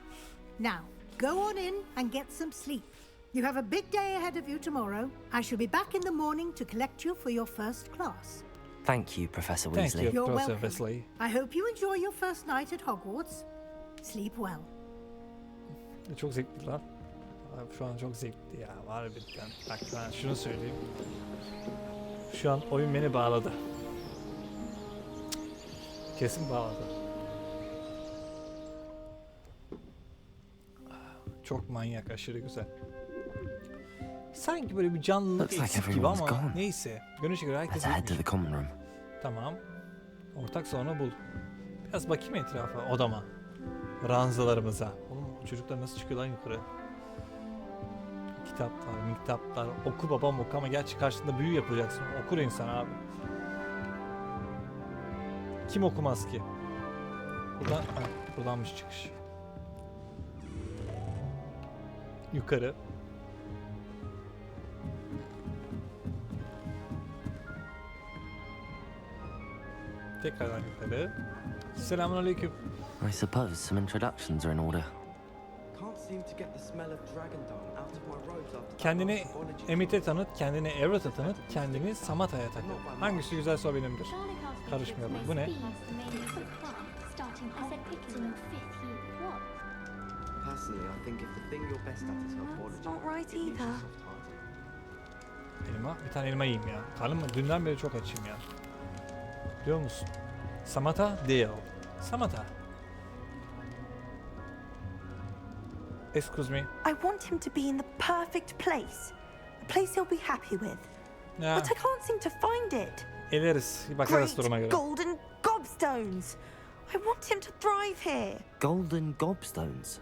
Now, go on in and get some sleep. You have a big day ahead of you tomorrow. I shall be back in the morning to collect you for your first class. Thank you, Professor Thank Weasley. you, You're Professor welcome. Weasley. I hope you enjoy your first night at Hogwarts. Sleep well. Çok zevkli lan. Abi şu an çok zevkli ya. Var bir tane. Bak ben şunu söyleyeyim. Şu an oyun beni bağladı. Kesin bağladı. Çok manyak, aşırı güzel. Sanki böyle bir canlılık Looks like eksik gibi everyone's ama gone. neyse. Görünüşe göre herkes Let's head to gitmiş. the common room. Tamam. Ortak salonu bul. Biraz bakayım etrafa, odama. Ranzalarımıza. Oğlum çocuklar nasıl çıkıyor lan yukarı? Kitaplar. Oku babam oku ama gerçi karşında büyü yapacaksın. Okur insan abi. Kim okumaz ki? Buradanmış çıkış. Yukarı. Tekrardan yukarı. Selamünaleyküm. I suppose some introductions are in order. Kendini Emit'e tanıt, kendini Everett'e tanıt, kendini Samatha'ya takıl. Hangisi güzelse o benimdir. Karışmıyorum. Bu ne? Not right either. Elma. Bir tane elma yiyeyim ya. Karnım dünden beri çok açım ya. Biliyor musun? Samatha değil. Samatha. Excuse me. I want him to be in the perfect place. A place he'll be happy with. Ya, But I can't seem to find it. eleriz. Bakarız duruma Great göre. golden gobstones. I want him to thrive here. Golden gobstones.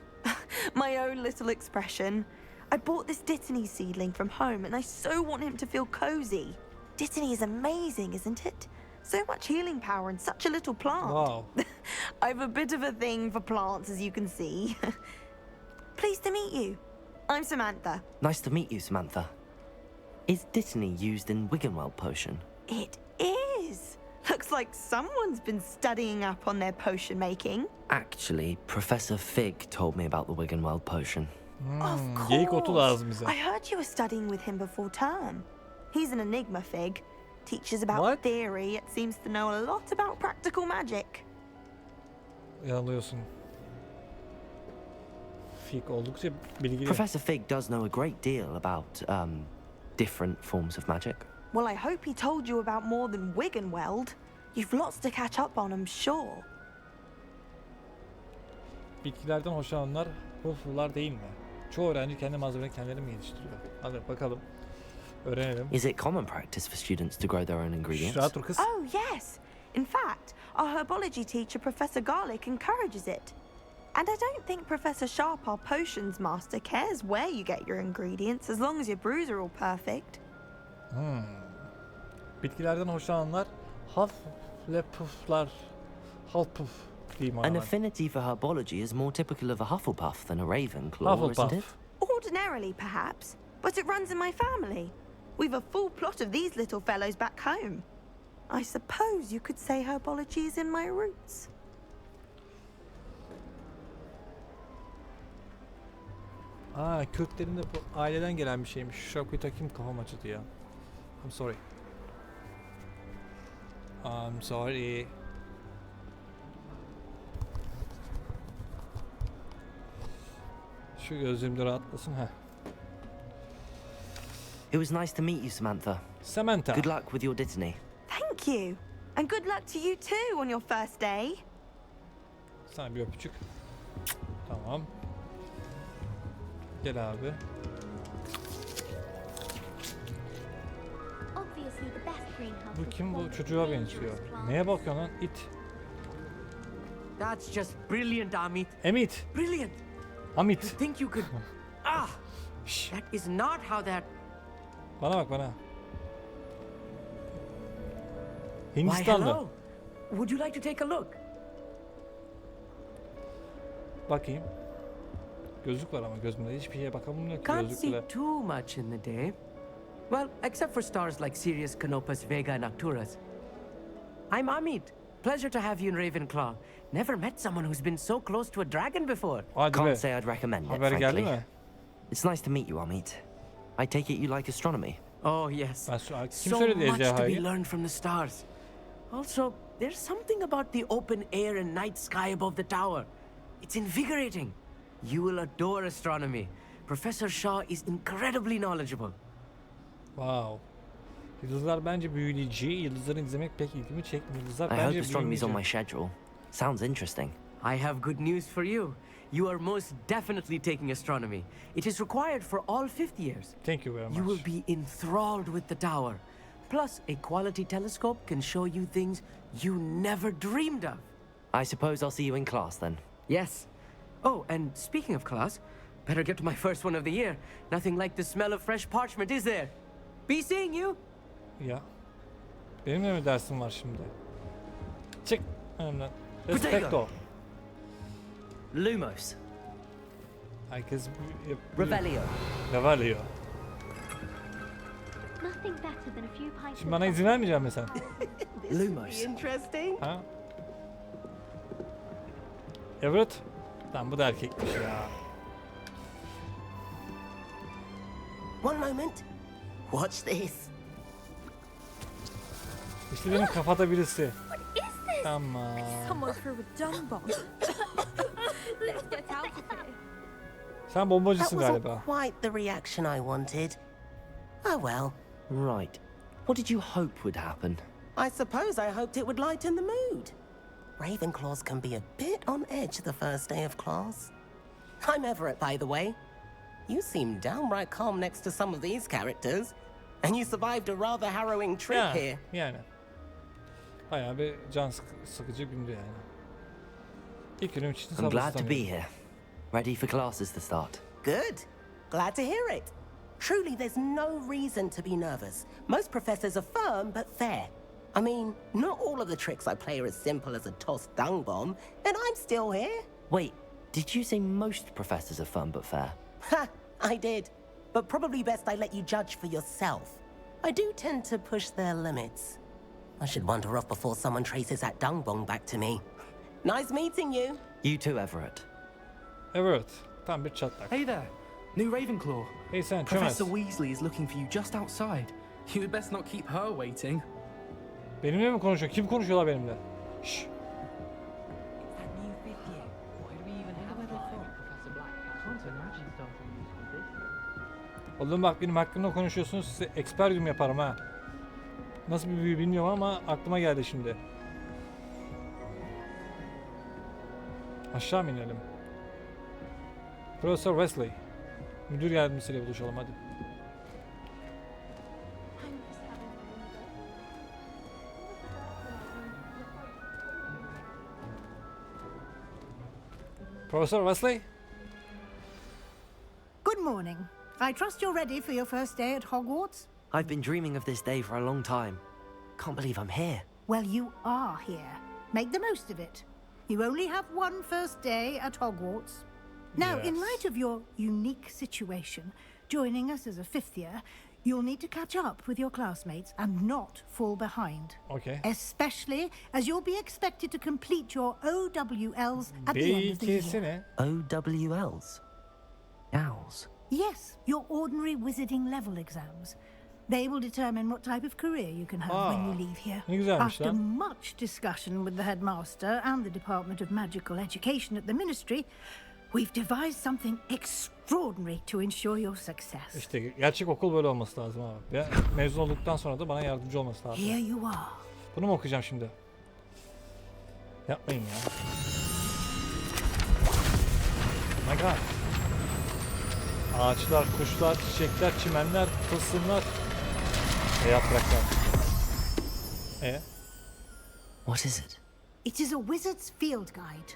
My own little expression. I bought this Dittany seedling from home and I so want him to feel cozy. Dittany is amazing, isn't it? So much healing power in such a little plant. Wow. I've a bit of a thing for plants, as you can see. Pleased to meet you. I'm Samantha. Nice to meet you, Samantha. Is Dittany used in Wiggenweld potion? It is! Looks like someone's been studying up on their potion making. Actually, Professor Fig told me about the Wiggenweld potion. Of Geyik otu course. lazım bize. I heard you were studying with him before term. He's an enigma, Fig. Teaches about What? theory, yet seems to know a lot about practical magic. Yanılıyorsun. Fig oldukça bilgili. Professor Fig does know a great deal about, different forms of magic. Well, I hope he told you about more than Wiggenweld. You've lots to catch up on, I'm sure. Bitkilerden hoşlananlar Huffle'lar değil mi? Çoğu öğrenci kendi malzemelerini kendileri mi yetiştiriyor? Hadi bakalım. Öğrenelim. Is it common practice for students to grow their own ingredients? Rahat dur kız. Oh, yes. In fact, our herbology teacher, Professor Garlick, encourages it. And I don't think Professor Sharp, our potions master, cares where you get your ingredients as long as your brews are all perfect. Bitkilerden hoşlananlar Hufflepuff'lar. Hufflepuff diyeyim ona An ben. affinity for herbology is more typical of a Hufflepuff than a Ravenclaw, isn't it? Hufflepuff. Ordinarily, perhaps, but it runs in my family. We've a full plot of these little fellows back home. I suppose you could say herbology is in my roots. Aa, köklerinde bu aileden gelen bir şeymiş. Şu şapkayı takayım, kafam acıdı ya. I'm sorry. I'm sorry. Şu gözlüğüm de rahatlasın. Heh. It was nice to meet you, Samantha. Samantha. Good luck with your Dittany. Thank you. And good luck to you too on your first day. Sana bir öpücük. Tamam. Gel abi. Bu kim, bu çocuğa benziyor. Neye bakıyorsun lan? İt. That's just brilliant, Amit. Emit. Brilliant. Amit. You think you could... Ah! That is not how that... Bana bak bana. Why, Hindistanlı. hello. Would you like to take a look? Bakayım. Gözlük var ama gözümde. Hiçbir şeye bakamıyorum ki Can't see gözlükle. too much in the day. Well, except for stars like Sirius, Canopus, Vega, and Arcturus. I'm Amit. Pleasure to have you in Ravenclaw. Never met someone who's been so close to a dragon before. Hadi be. Can't say I'd recommend it, Haber geldi frankly. mi? It's nice to meet you, Amit. I take it you like astronomy. Oh, yes. Kim So söyledi much to be ejderhayı? learned from the stars. Also, there's something about the open air and night sky above the tower. It's invigorating. You will adore astronomy. Professor Shaw is incredibly knowledgeable. Wow. Yıldızlar bence büyüleyici. Yıldızları izlemek pek ilgimi çekmiyor. Yıldızlar I hope bence astronomy's on my büyüleyici. schedule. Sounds interesting. I have good news for you. You are most definitely taking astronomy. It is required for all fifth years. Thank you very much. You will be enthralled with the tower. Plus, a quality telescope can show you things you never dreamed of. I suppose I'll see you in class then. Yes. Oh, and speaking of class, better get to my first one of the year. Nothing like the smell of fresh parchment, is there? Be seeing you. Ya. Benim de mi dersim var şimdi? Çık önümden. Respecto. Lumos. Herkes Revelio. Revelio. Şimdi bana izin vermeyecek misin sen? Lumos. Interesting. Ha? Evet. Tamam, bu da erkekmiş ya. One moment. Watch this. İşte benim kafada birisi. Tamam. Someone threw a dung bomb. Let's get out of here. Sen That bombacısın wasn't galiba. quite the reaction I wanted. Oh well. Right. What did you hope would happen? I suppose I hoped it would lighten the mood. Ravenclaws can be a bit on edge the first day of class. I'm Everett, by the way. You seem downright calm next to some of these characters. And you survived a rather harrowing trip Ya, here. yani. Bayağı bir can sıkıcı gündü yani. İlk günüm için I'm glad to be sabırsızlanıyorum. here. Ready for classes to start. Good. Glad to hear it. Truly, there's no reason to be nervous. Most professors are firm but fair. I mean, not all of the tricks I play are as simple as a tossed dung bomb, and I'm still here. Wait, did you say most professors are fun but fair? Ha! I did. but probably best I let you judge for yourself. I do tend to push their limits. I should wander off before someone traces that dung bong back to me. Nice meeting you. You too, Everett. Everett. Tam bir çatlak. Hey there, New Ravenclaw. Hey sen, Professor çömez. Weasley is looking for you just outside. You had best not keep her waiting. Benimle mi konuşuyor? Kim konuşuyor la benimle? Şşş. Oğlum bak benim hakkımda konuşuyorsunuz, size eksperyum yaparım ha. Nasıl bir büyü bilmiyorum ama aklıma geldi şimdi. Aşağı mı inelim? Profesör Weasley. Müdür yardımcısıyla buluşalım hadi. Professor Weasley? Good morning. I trust you're ready for your first day at Hogwarts? I've been dreaming of this day for a long time. Can't believe I'm here. Well, you are here. Make the most of it. You only have one first day at Hogwarts. Now, in light of your unique situation, joining us as a fifth year, you'll need to catch up with your classmates and not fall behind. Okay. Especially as you'll be expected to complete your OWLs at the end of the year. OWLs? Owls? Yes, your ordinary wizarding level exams. They will determine what type of career you can have when you leave here. Ne güzelmiş After lan. much discussion with the headmaster and the Department of Magical Education at the Ministry, we've devised something extraordinary to ensure your success. İşte gerçek okul böyle olması lazım abi. Ve mezun olduktan sonra da bana yardımcı olması lazım. Here you are. Bunu mu okuyacağım şimdi? Yapmayın ya. Oh my god. Ağaçlar, kuşlar, çiçekler, çimenler, tılsımlar ve yapraklar. What is it? It is a wizard's field guide.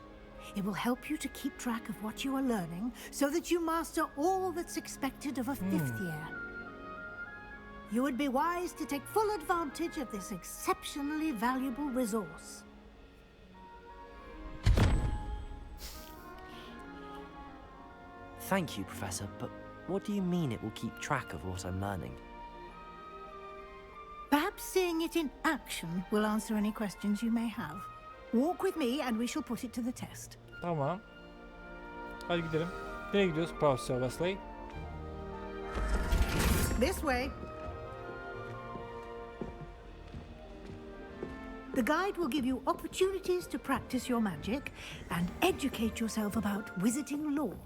It will help you to keep track of what you are learning so that you master all that's expected of a fifth year. You would be wise to take full advantage of this exceptionally valuable resource. Thank you, Professor, but what do you mean it will keep track of what I'm learning? Perhaps seeing it in action will answer any questions you may have. Walk with me and we shall put it to the test. Tamam. Hadi gidelim. Nereye gidiyoruz Professor Weasley? This way. The guide will give you opportunities to practice your magic and educate yourself about wizarding lore.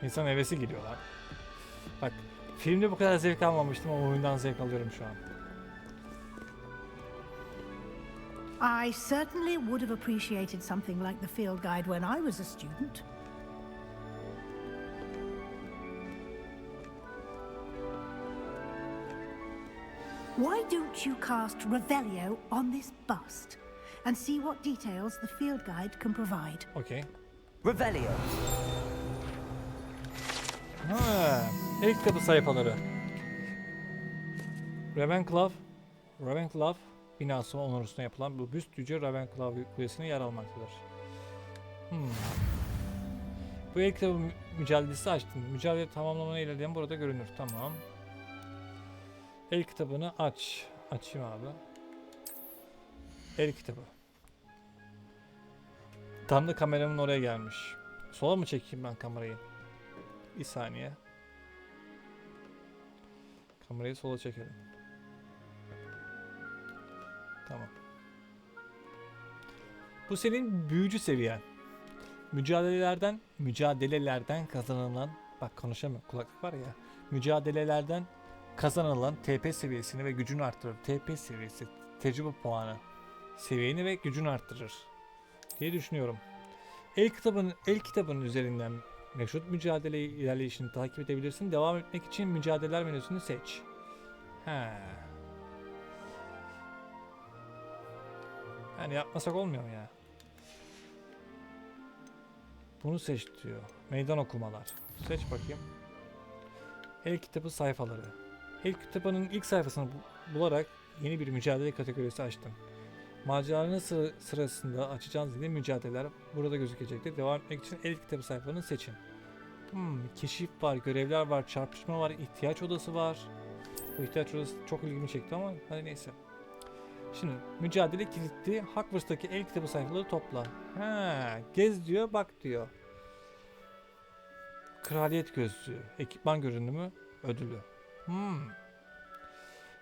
İnsan hevesi geliyor lan. Bak, filmde bu kadar zevk almamıştım ama oyundan zevk alıyorum şu an. I certainly would have appreciated something like the field guide when I was a student. Why don't you cast Revelio on this bust and see what details the field guide can provide? Okay. Revelio. Ha, ilk kapı sayfaları. Ravenclaw binası onurusuna yapılan bu büst yüce Ravenclaw kulesine yer almaktadır. Bu el kitabı mücadelesi açtım. Mücadele tamamlamaya ilerleyen burada görünür. Tamam. El kitabını aç. Açayım abi. El kitabı. Tam da kameramın oraya gelmiş. Sola mı çekeyim ben kamerayı? Bir saniye. Kamerayı sola çekelim. Tamam. Bu senin büyücü seviyen. Mücadelelerden kazanılan, bak konuşamıyorum, kulaklık var ya. Mücadelelerden kazanılan TP seviyesini ve gücünü arttırır. TP seviyesi, tecrübe puanı seviyeni ve gücünü arttırır diye düşünüyorum. El kitabının üzerinden meşrut mücadele ilerleyişini takip edebilirsin. Devam etmek için mücadeleler menüsünü seç. Yani yapmasak olmuyor mu ya? Bunu seç diyor. Meydan okumalar. Seç bakayım. El kitabı sayfaları. El kitabının ilk sayfasını bularak yeni bir mücadele kategorisi açtım. Maceranın sırasında açacağınız yeni mücadeleler burada gözükecektir. Devam etmek için el kitabı sayfalarını seçin. Keşif var, görevler var, çarpışma var, ihtiyaç odası var. Bu ihtiyaç odası çok ilgimi çekti ama hadi neyse. Şimdi mücadele kilitli. Hogwarts'taki el kitabı sayfaları topla. Gez diyor, bak diyor. Kraliyet gözlüğü, ekipman görünümü, ödülü.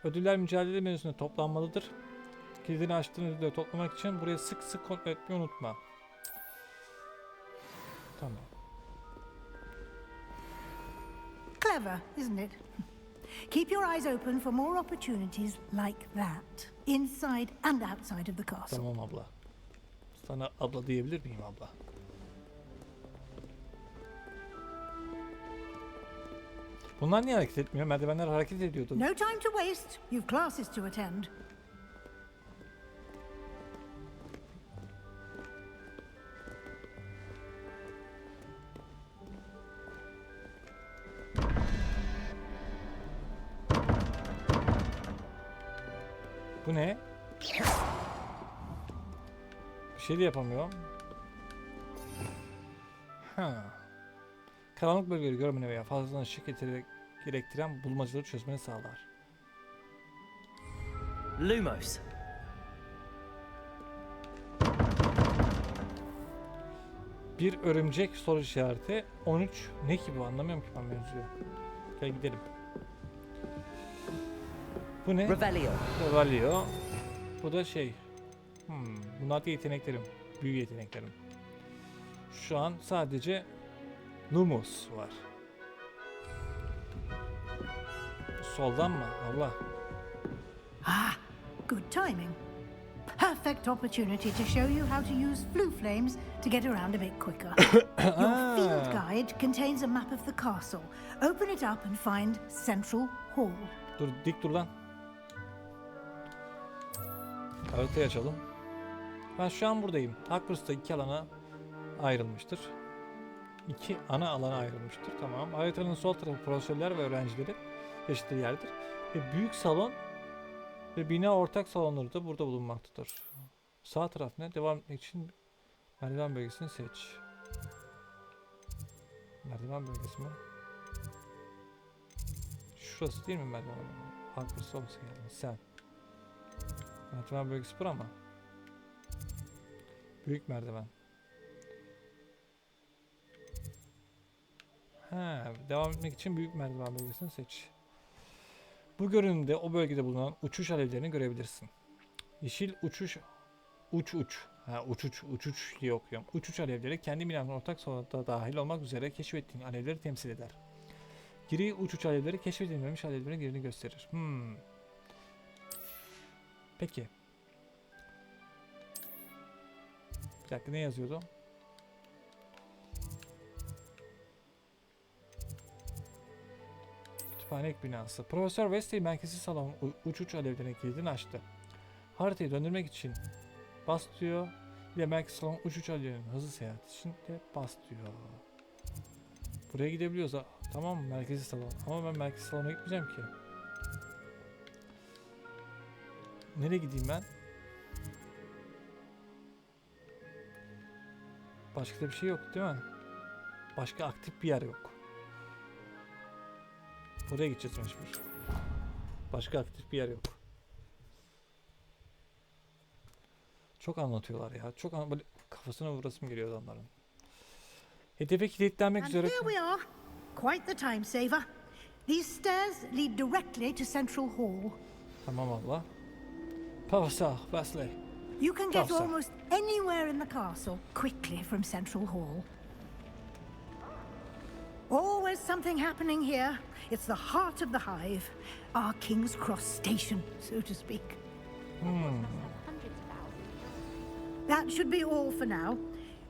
Ödüller mücadele menüsünde toplanmalıdır. Kilidini açtığın ödülleri toplamak için buraya sık sık kontrol etmeyi unutma. Tamam. Clever, isn't it? Keep your eyes open for more opportunities like that, inside and outside of the castle. Tamam abla. Sana abla diyebilir miyim abla? Bunlar niye hareket etmiyor? Merdivenler hareket ediyordu. No time to waste. You've classes to attend. Bu ne? Bir şey de yapamıyorum. Karanlık bölgeleri görmeni veya fazladan ışık gerektiren bulmacaları çözmeni sağlar. Lumos. Bir örümcek soru işareti. 13. Ne ki bu? Anlamıyorum ki ben mevzuyu. Gel gidelim. Bu ne? Revelio. Revelio. Bu da şey. Bunlar da yeteneklerim. Büyü yeteneklerim. Şu an sadece Lumos var. Soldan mı? Allah. Good timing. Perfect opportunity to show you how to use flue flames to get around a bit quicker. Your field guide contains a map of the castle. Open it up and find Central Hall. Dur, dik dur lan. Haritayı açalım. Ben şu an buradayım. Hogwarts'ta 2 alana ayrılmıştır. 2 ana alana ayrılmıştır. Tamam. Haritanın sol tarafı profesörler ve öğrencileri yaşadığı yerdir. Ve büyük salon ve bina ortak salonları da burada bulunmaktadır. Sağ taraf ne? Devam etmek için merdiven bölgesini seç. Merdiven bölgesi mi? Şurası değil mi merdiven? Hogwarts olması gerekiyor. Sen. Merdiven bölgesi bura mı? Büyük merdiven. Devam etmek için büyük merdiven bölgesini seç. Bu görünümde o bölgede bulunan uçuş alevlerini görebilirsin. Yeşil uçuş diye okuyorum. Uçuş alevleri kendi binanın ortak salonunda dahil olmak üzere keşfettiğin alevleri temsil eder. Gri uçuş alevleri keşfedilmemiş alevlerin yerini gösterir. Peki. Bir dakika, ne yazıyordu? Kütüphane binası. Profesör Wesley merkezi salon uçuş alevlerine kilidini açtı. Haritayı döndürmek için bas diyor. Bir de merkezi salon uçuş alevlerinin hızlı seyahat için de bas diyor. Buraya gidebiliyoruz. Tamam mı? Merkezi salon. Ama ben merkezi salona gitmeyeceğim ki. Nereye gideyim ben? Başka da bir şey yok değil mi? Başka aktif bir yer yok. Oraya gideceğiz mecbur. Başka aktif bir yer yok. Çok anlatıyorlar ya. Çok böyle kafasına vurasım geliyor adamların. Hedefe kilitlenmek And üzere. here we are. Quite the time saver. These stairs lead directly to Central Hall. Tamam abla. Professor Wesley. You can get Professor. almost anywhere in the castle quickly from Central Hall. Always something happening here. It's the heart of the hive. Our King's Cross station, so to speak. That should be all for now.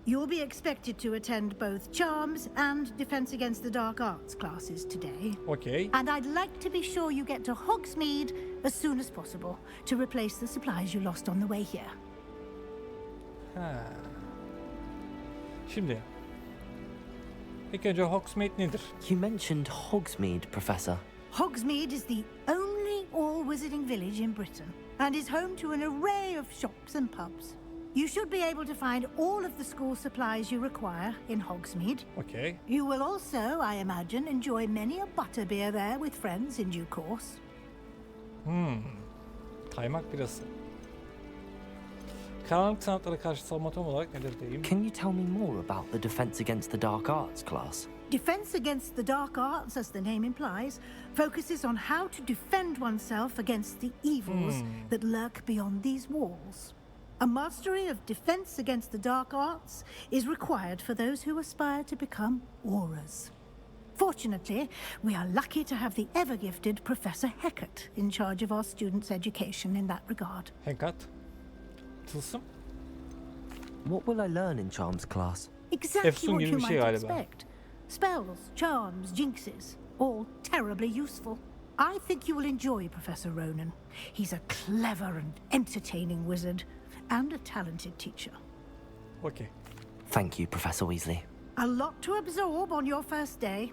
You'll be expected to attend both Charms and Defense Against the Dark Arts classes today. Okay. And I'd like to be sure you get to Hogsmeade as soon as possible to replace the supplies you lost on the way here. Şimdi. İlk önce Hogsmeade nedir? You mentioned Hogsmeade, Professor. Hogsmeade is the only all-wizarding village in Britain and is home to an array of shops and pubs. You should be able to find all of the school supplies you require in Hogsmeade. Okay. You will also, I imagine, enjoy many a butterbeer there with friends in due course. Kaymak birası. Karanlık sanatlara karşı savunma tam olarak nedir diyeyim? Can you tell me more about the Defense Against the Dark Arts class? Defense Against the Dark Arts, as the name implies, focuses on how to defend oneself against the evils that lurk beyond these walls. A mastery of Defense Against the Dark Arts is required for those who aspire to become auras. Fortunately, we are lucky to have the ever-gifted Professor Hecat in charge of our students' education in that regard. Hecat. Tılsım. What will I learn in Charms class? Exactly Efsun what gibi you bir şey might galiba. expect. Spells, charms, jinxes, all terribly useful. I think you will enjoy Professor Ronan. He's a clever and entertaining wizard, and a talented teacher. Okay. Thank you, Professor Weasley. A lot to absorb on your first day,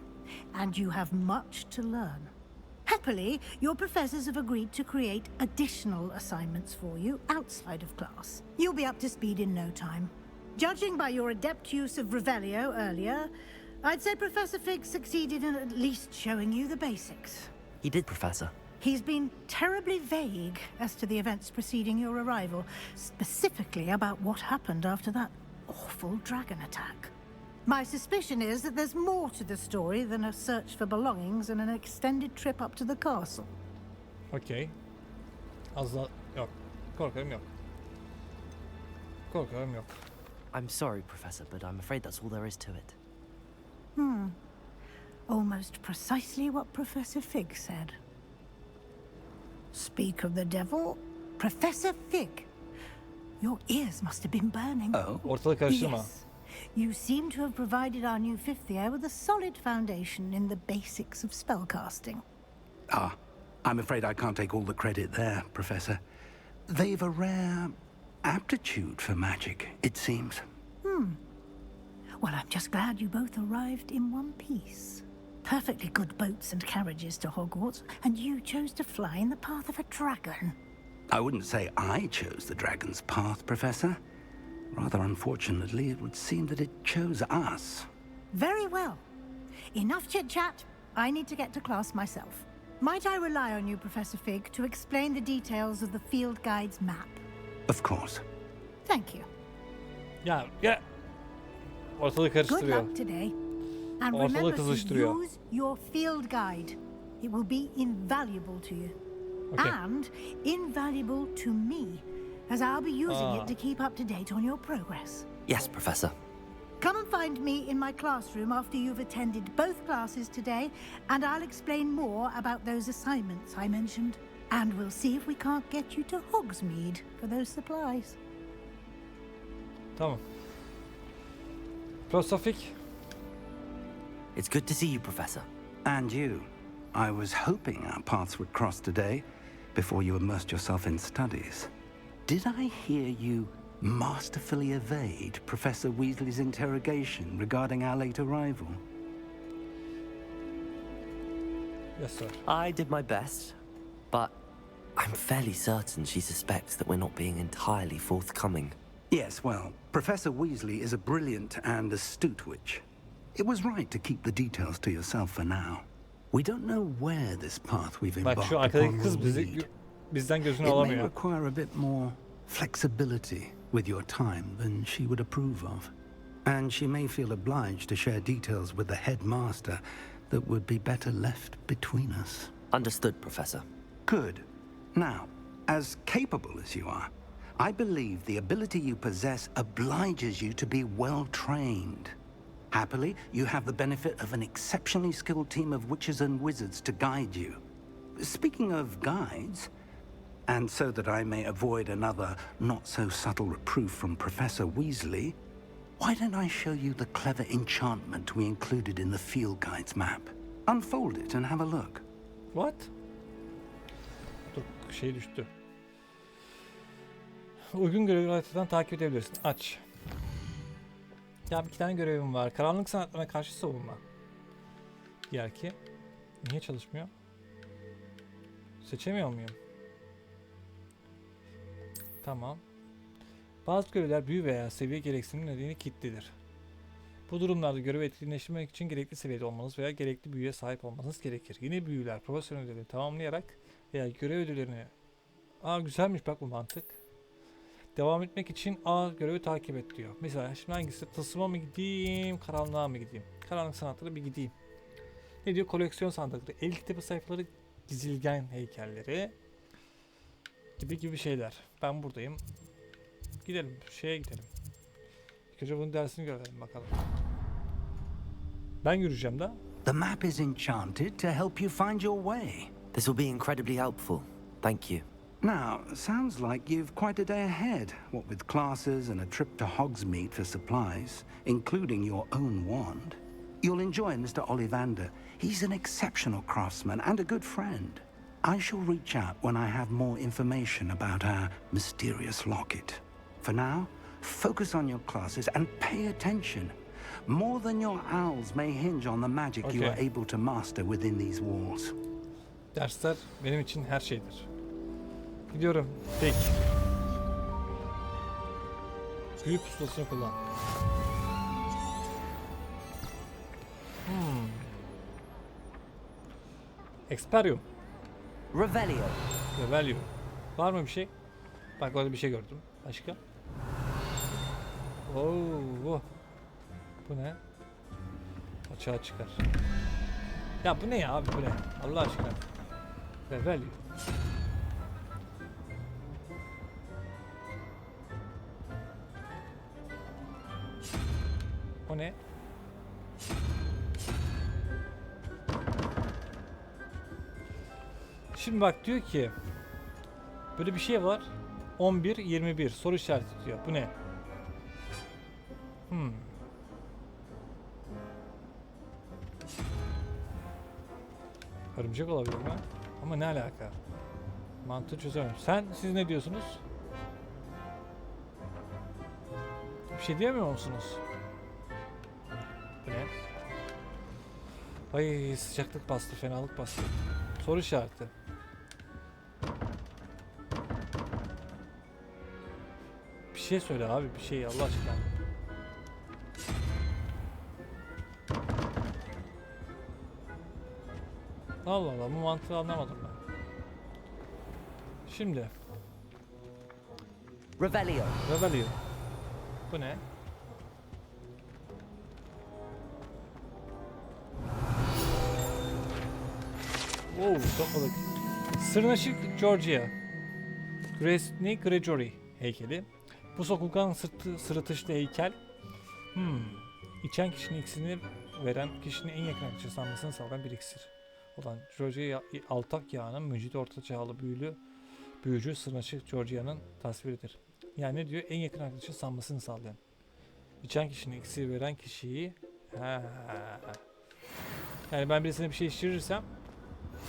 and you have much to learn. Happily, your professors have agreed to create additional assignments for you outside of class. You'll be up to speed in no time. Judging by your adept use of Revelio earlier, I'd say Professor Fig succeeded in at least showing you the basics. He did, Professor. He's been terribly vague as to the events preceding your arrival, specifically about what happened after that awful dragon attack. My suspicion is that there's more to the story than a search for belongings and an extended trip up to the castle. Okay. Yok. Korkarım yok. Korkarım yok. I'm sorry, Professor, but I'm afraid that's all there is to it. Almost precisely what Professor Fig said. Speak of the devil, Professor Fig. Your ears must have been burning. Oh? Ortalık karıştırma. Yes. You seem to have provided our new fifth year with a solid foundation in the basics of spellcasting. Ah, I'm afraid I can't take all the credit there, Professor. They've a rare aptitude for magic, it seems. Well, I'm just glad you both arrived in one piece. Perfectly good boats and carriages to Hogwarts, and you chose to fly in the path of a dragon. I wouldn't say I chose the dragon's path, Professor. Rather unfortunately, it would seem that it chose us. Very well. Enough chit-chat. I need to get to class myself. Might I rely on you, Professor Fig, to explain the details of the field guide's map? Of course. Thank you. Ya. Ortalığı Good karıştırıyor. luck today. And Ortalığı remember to kızıştırıyor. use your field guide. It will be invaluable to you. Okay. And invaluable to me, as I'll be using it to keep up to date on your progress. Yes, Professor. Come and find me in my classroom after you've attended both classes today, and I'll explain more about those assignments I mentioned. And we'll see if we can't get you to Hogsmeade for those supplies. Tamam. Professor Fig. It's good to see you, Professor. And you. I was hoping our paths would cross today, before you immersed yourself in studies. Did I hear you masterfully evade Professor Weasley's interrogation regarding our late arrival? Yes, sir. I did my best, but I'm fairly certain she suspects that we're not being entirely forthcoming. Yes, well, Professor Weasley is a brilliant and astute witch. It was right to keep the details to yourself for now. We don't know where this path we've Bak embarked şu upon arkadaki kız will lead. bizden gözünü It may alamıyor. require a bit more flexibility with your time than she would approve of. And she may feel obliged to share details with the headmaster that would be better left between us. Understood, Professor. Good. Now, as capable as you are, I believe the ability you possess obliges you to be well trained. Happily, you have the benefit of an exceptionally skilled team of witches and wizards to guide you. Speaking of guides, and so that I may avoid another not-so-subtle reproof from Professor Weasley, why don't I show you the clever enchantment we included in the field guide's map? Unfold it and have a look. What? Dur, şey düştü. Uygun görevi haritadan takip edebilirsin. Aç. Ya bir iki tane görevim var. Karanlık sanatlarına karşı savunma. Diğer ki. Niye çalışmıyor? Seçemiyor muyum? Tamam. Bazı görevler büyü veya seviye gereksinimi nedeniyle kilitlidir. Bu durumlarda görevi etkinleştirmek için gerekli seviyede olmanız veya gerekli büyüye sahip olmanız gerekir. Yeni büyüler profesyonel ödevini tamamlayarak veya görev ödüllerini... güzelmiş bak bu mantık. Devam etmek için görevi takip et diyor. Mesela şimdi hangisi? Tılsıma mı gideyim, karanlığa mı gideyim? Karanlık sanatlara bir gideyim. Ne diyor? Koleksiyon sandıkları, el kitabı sayfaları, gizilgen heykelleri gibi şeyler. Ben buradayım. Gidelim, şeye gidelim. İlk önce bunun dersini görelim bakalım. Ben yürüyeceğim da. The map is enchanted to help you find your way. This will be incredibly helpful. Thank you. Now, sounds like you've quite a day ahead, what with classes and a trip to Hogsmeade for supplies, including your own wand. You'll enjoy Mr. Ollivander. He's an exceptional craftsman and a good friend. I shall reach out when I have more information about our mysterious locket. For now, focus on your classes and pay attention. More than your owls may hinge on the magic you are able to master within these walls. Dersler benim için her şeydir. Gidiyorum. Peki. Büyü pusulasını kullan. Experium. Revelio. Revelio. Var mı bir şey? Bak orada bir şey gördüm. Başka? Oo. Bu ne? Açığa çıkar. Ya bu ne ya abi bu ne? Allah aşkına. Revelio. O ne? Şimdi bak diyor ki böyle bir şey var. 11-21 soru işareti diyor. Bu ne? Örümcek olabilir mi? Ama ne alaka? Mantığı çözemem. Siz ne diyorsunuz? Bir şey diyemiyor musunuz? Bu ne? Ay sıcaklık bastı, fenalık bastı. Soru işareti. Bir şey söyle abi, bir şey Allah aşkına. Allah Allah, bu mantığı anlamadım ben. Şimdi. Revelio. Revelio. Bu ne? Çok balık. Sırnaşık Georgia. Gresny Gregory heykeli. Bu sokulgan sırıtışlı heykel. İçen kişinin iksirini veren kişinin en yakın arkadaşı sanmasını sağlayan bir iksir olan Georgia altak yağının mücidi orta çağlı büyücü Sırnaşık Georgia'nın tasviridir. Yani ne diyor? En yakın arkadaşı sanmasını sağlayan. İçen kişinin iksiri veren kişiyi yani ben birisine bir şey içirirsem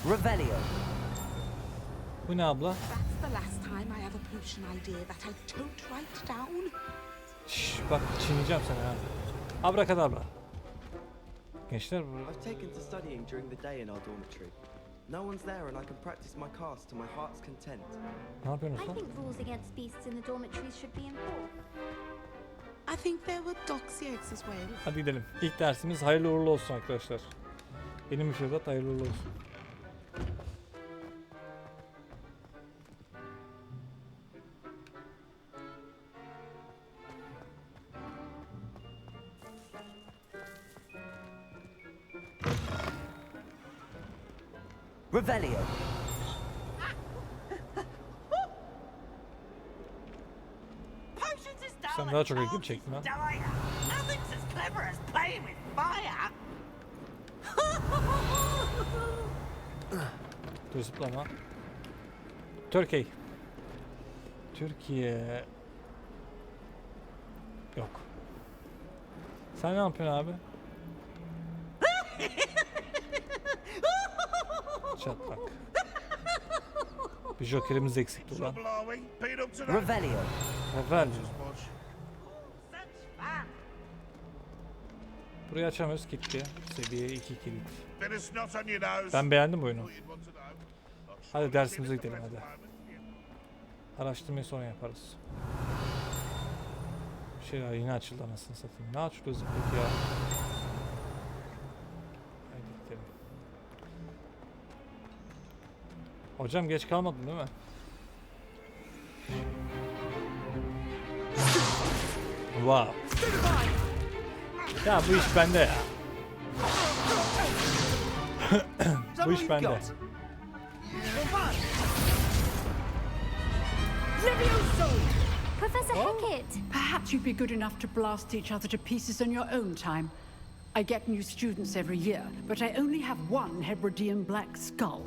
Revelio. Bu ne abla? Şşş bak çiğneyeceğim seni ha. Abrakadabra. Gençler burada. I've taken to studying during the day in our dormitory. No one's there and I can practice my cast to my heart's content. Ne yapıyorsunuz lan? I think rules against beasts in the dormitories should be enforced. I think there were dogs eggs as well. Hadi gidelim. İlk dersimiz hayırlı uğurlu olsun arkadaşlar. Benim müfredat hayırlı uğurlu olsun. Revelio. Sen daha çok ilgimi çektin ha. Nothing's as clever as playing with fire. Dur zıplama. Türkiye. Türkiye. Yok. Sen ne yapıyorsun abi? Çatlak. Bir jokerimiz eksikti ulan. Revelio. Revelio. Burayı açamıyoruz, kilitli. Seviye 2 kilit. Ben beğendim bu oyunu. Hadi dersimize gidelim hadi. Araştırmayı sonra yaparız. Şeyler yine açıldı anasını satayım. Ne açılıyor zıplık ya? Haydi gidelim. Hocam geç kalmadın değil mi? Wow. Ya bu iş bende ya. Bu iş bende. Professor Hackett! Perhaps you'd be good enough to blast each other to pieces in your own time. I get new students every year, but I only have one Hebridean black skull.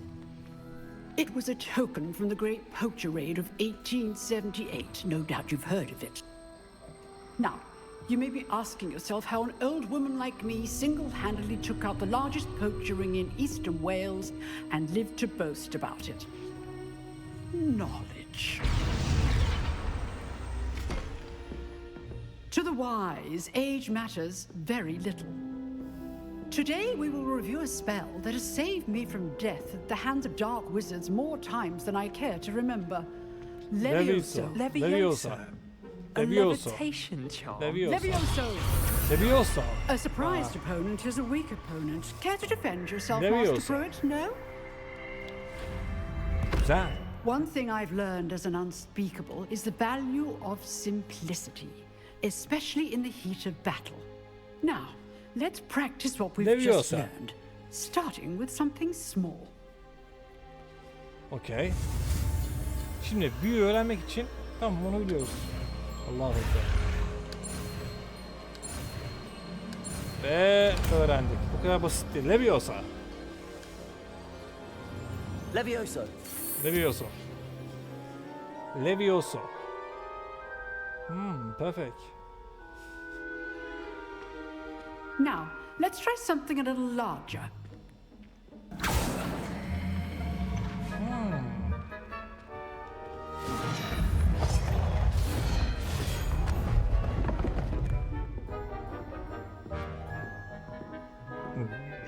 It was a token from the Great Poacher Raid of 1878. No doubt you've heard of it. Now, you may be asking yourself how an old woman like me single-handedly took out the largest poacher ring in eastern Wales and lived to boast about it. Knowledge. To the wise, age matters very little. Today we will review a spell that has saved me from death at the hands of dark wizards more times than I care to remember. Levioso. Levioso. A Levioso. levitation charm. Levioso. Levioso. A surprised opponent is a weak opponent. Care to defend yourself, Levioso. Master Pruitt? No? Güzel. One thing I've learned as an unspeakable is the value of simplicity, especially in the heat of battle. Now, let's practice what we've just Leviosa. learned, starting with something small. Okey. Şimdi büyü öğrenmek için tamam onu biliyoruz. Allahu Ekber. Ve öğrendik. Bu kadar basit değil. Leviosa. Levioso. Levioso. Levioso. Perfect. Now, let's try something a little larger.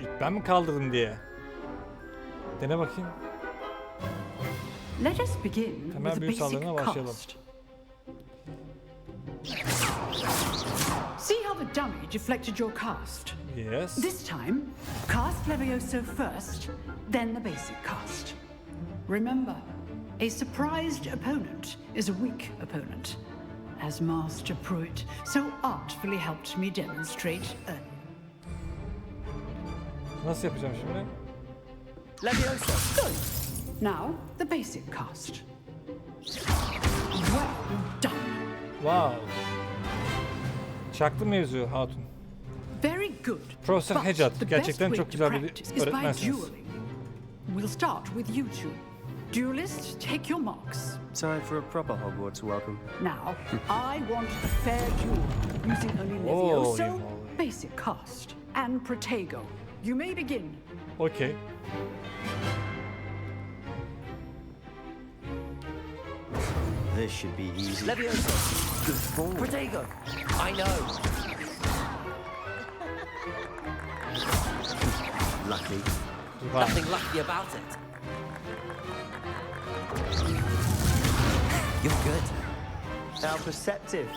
İlk ben mi kaldırdım diye. Dene bakayım. Let us begin Hemen with a büyü basic saldırına başlayalım. cast. See how the dummy deflected your cast? Yes. This time, cast Levioso first, then the basic cast. Remember, a surprised opponent is a weak opponent, as Master Pruitt so artfully helped me demonstrate earlier. Nasıl yapacağım şimdi? Levioso. Good. Now, the basic cast. Well done. Wow. Çaktı mevzu hatun. Very good. Profesör But Hackett the gerçekten best çok way to güzel bir practice is by öğretmensiniz. dueling. We'll start with you two. Duelists, take your marks. Time for a proper Hogwarts welcome. Now, I want a fair duel using only Oh, Levioso, you basic cast, and Protego. You may begin. Okay. This should be easy. Levioso. Good form. Protego. I know. Lucky. Wow. Nothing lucky about it. You're good. How perceptive.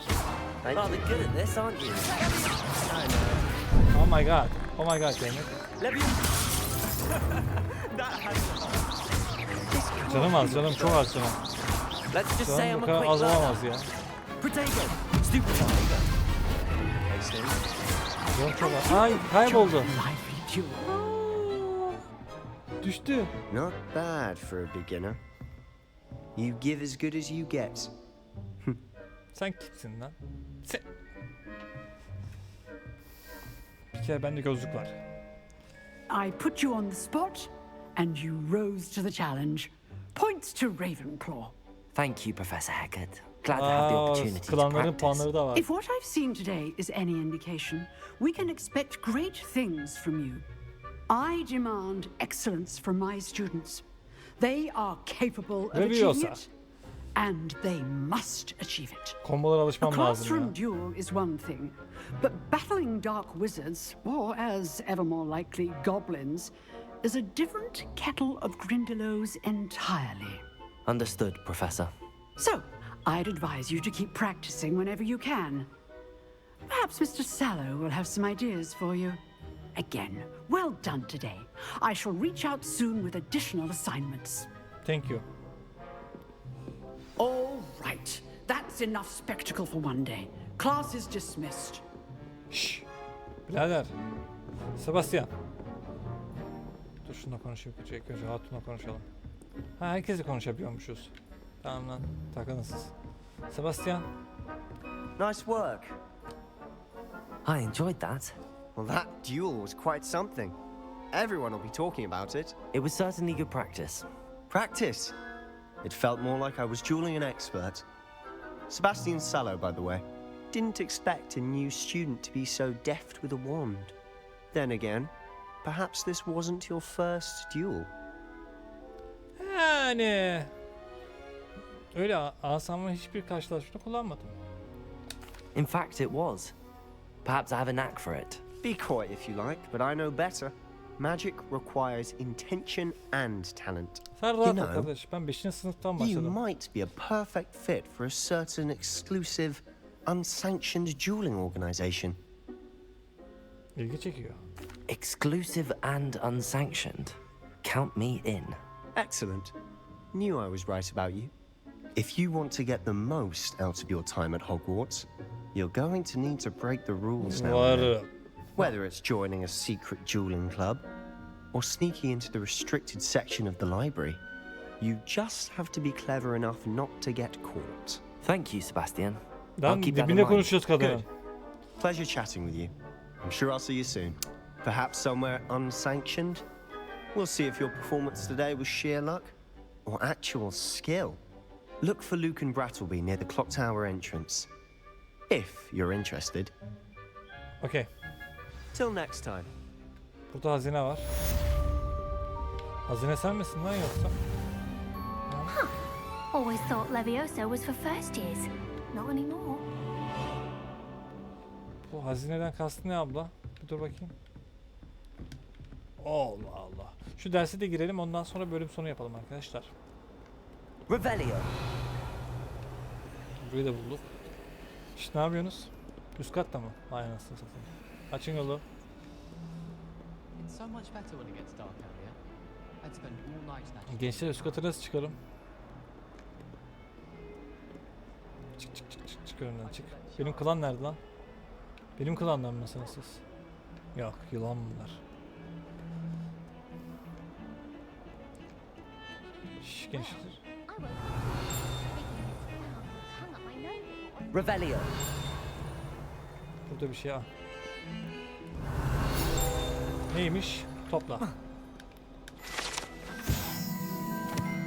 Rather good at this, aren't you? I know. Oh my god. Oh my god Zeynep. Canım az canım çok az canım. Let's just say Canım I'm bu a kadar quick az learner. olamaz ya. Protego. Stupid Protego. Canım çok az. Ay kayboldu. Düştü. Not bad for a beginner. You give as good as you get. Sen kimsin lan? Sen... Bir kere bende gözlük var. I put you on the spot, and you rose to the challenge. Points to Ravenclaw. Thank you, Professor Hackett. Glad to have the opportunity to Klanların practice. puanları da var. If what I've seen today is any indication, we can expect great things from you. I demand excellence from my students. They are capable of achieving Leviosa. it, and they must achieve it. Kombolara A alışmam lazım ya. classroom duel is one thing, but battling dark wizards, or as ever more likely, goblins, is a different kettle of Grindylows entirely. Understood, Professor. So, I'd advise you to keep practicing whenever you can. Perhaps Mr. Sallow will have some ideas for you. Again, well done today. I shall reach out soon with additional assignments. Thank you. All right. That's enough spectacle for one day. Class is dismissed. Şşş. Birader. Sebastian. Dur şununla konuşayım. Önce Hatun'la konuşalım. Ha, herkesle konuşabiliyormuşuz. Tamam lan. Takılın siz. Sebastian. Nice work. I enjoyed that. Well, that duel was quite something. Everyone will be talking about it. It was certainly good practice. Practice? It felt more like I was dueling an expert. Sebastian Sallow, by the way. Didn't expect a new student to be so deft with a wand. Then again, perhaps this wasn't your first duel. Yani. Öyle asamla hiçbir karşılaşmada kullanmadım. In fact, it was. Perhaps I have a knack for it. Be quiet if you like, but I know better. Magic requires intention and talent. Sen rahat ol kardeş. Ben 5. sınıftan başladım. You might be a perfect fit for a certain exclusive, unsanctioned dueling organization. İlgi çekiyor. Exclusive and unsanctioned. Count me in. Excellent. Knew I was right about you. If you want to get the most out of your time at Hogwarts, you're going to need to break the rules now and then. Whether it's joining a secret dueling club or sneaking into the restricted section of the library, you just have to be clever enough not to get caught. Thank you, Sebastian. I'll keep that in mind. Good. Pleasure chatting with you. I'm sure I'll see you soon. Perhaps somewhere unsanctioned. We'll see if your performance today was sheer luck or actual skill. Look for Luke and Brattleby near the clock tower entrance. If you're interested. Okay. Till next time. Burada hazine var. Hazine sen misin lan yoksa? Huh. Always thought Leviosa was for first years. Not anymore. Bu hazineden kastı ne abla? Bir dur bakayım. Allah Allah. Şu derse de girelim, ondan sonra bölüm sonu yapalım arkadaşlar. Revelio. Burayı da bulduk. İşte ne yapıyorsunuz? Üst katta mı? Vay anasını satayım. Açın yolu. Gençler, üst kata nasıl çıkarım? Çık önümden çık. Benim klan nerede lan? Benim klandan mısınız siz? Yok, yılan bunlar. Şşş gençler. Revelio. Burada bir şey al. Neymiş? Topla.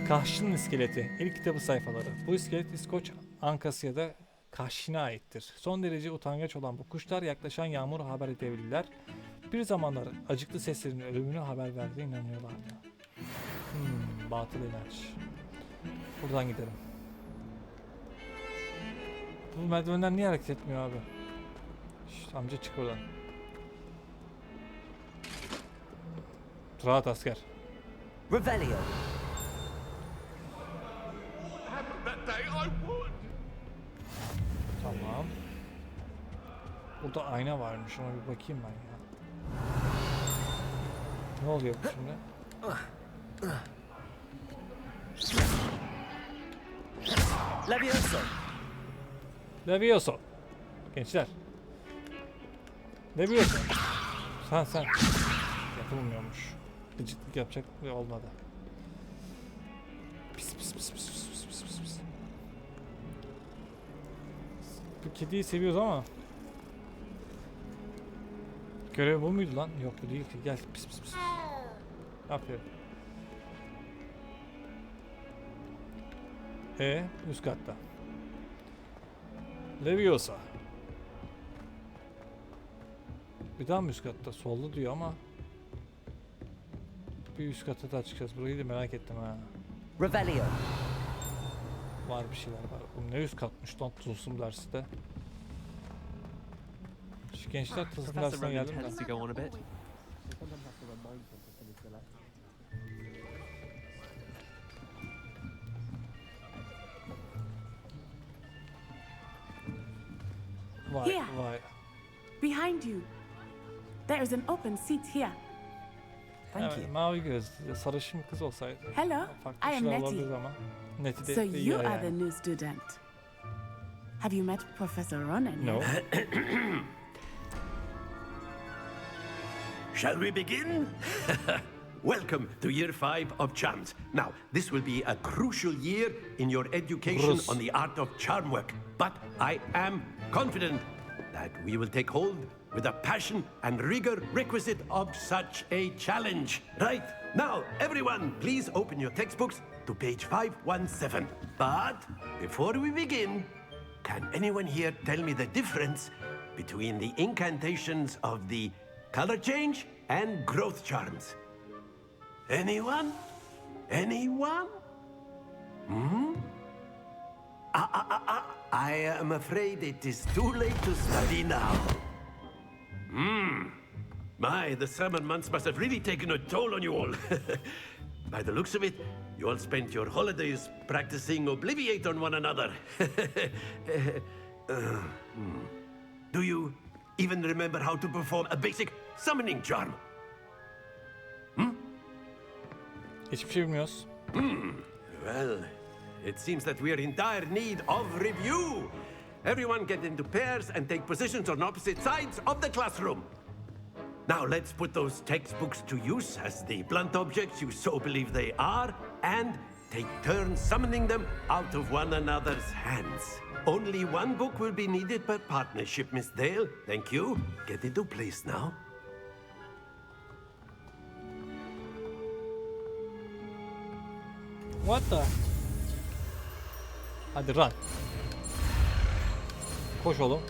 Kahşin'in iskeleti. İlk kitabı sayfaları. Bu iskelet İskoç Ankasya'da Kahşin'e aittir. Son derece utangaç olan bu kuşlar yaklaşan yağmuru haber edebilirler. Bir zamanlar acıklı seslerin ölümünü haber verdiğine inanıyorlardı. Batıl inanç. Buradan gidelim. Bu merdivenler niye hareket etmiyor abi? Şşt, amca çık oradan. Rahat asker. Revelio. Tamam. Burada ayna varmış, ona bir bakayım ben ya. Ne oluyor bu şimdi? Levioso. Levioso. Gençler. Levioso. Sen. Yapılmıyormuş. Gıcıklık yapacak ve olmadı. Pis. Bu kediyi seviyoruz ama. Görev bu muydu lan? Yok bu değil ki. Gel pis. Aferin. Üst katta. Leviosa. Bir daha mı üst katta? Solda diyor ama. Bir üst kata da çıkacağız. Burayı da merak ettim ha. Revelio. Var bir şeyler var. Bu ne üst katmış lan tılsım dersi de. Şu gençler tılsım dersine geldim de. Vay. behind you. There is an open seat here. Evet, mavi gözlü, sarışın kız olsaydı. Hello, farklı I am şeyler Nettie. olabilir ama. Nettie de So iyi you are yani. the new student. Have you met Professor Ronan? No. Shall we begin? Welcome to year 5 of charms. Now, this will be a crucial year in your education on the art of charm work. But I am confident that we will take hold with a passion and rigor requisite of such a challenge. Right, now, everyone, please open your textbooks to page 517. But before we begin, can anyone here tell me the difference between the incantations of the color change and growth charms? Anyone? Anyone? Hmm? I am afraid it is too late to study now. The summer months must have really taken a toll on you all. By the looks of it, you all spent your holidays practicing Obliviate on one another. Do you even remember how to perform a basic summoning charm? Hiçbir şey bilmiyoruz. Well, it seems that we are in dire need of review. Everyone get into pairs and take positions on opposite sides of the classroom. Now let's put those textbooks to use as the blunt objects you so believe they are, and take turns summoning them out of one another's hands. Only one book will be needed per partnership, Miss Dale. Thank you. Get into place now. What the? Hadi run. Koş oğlum.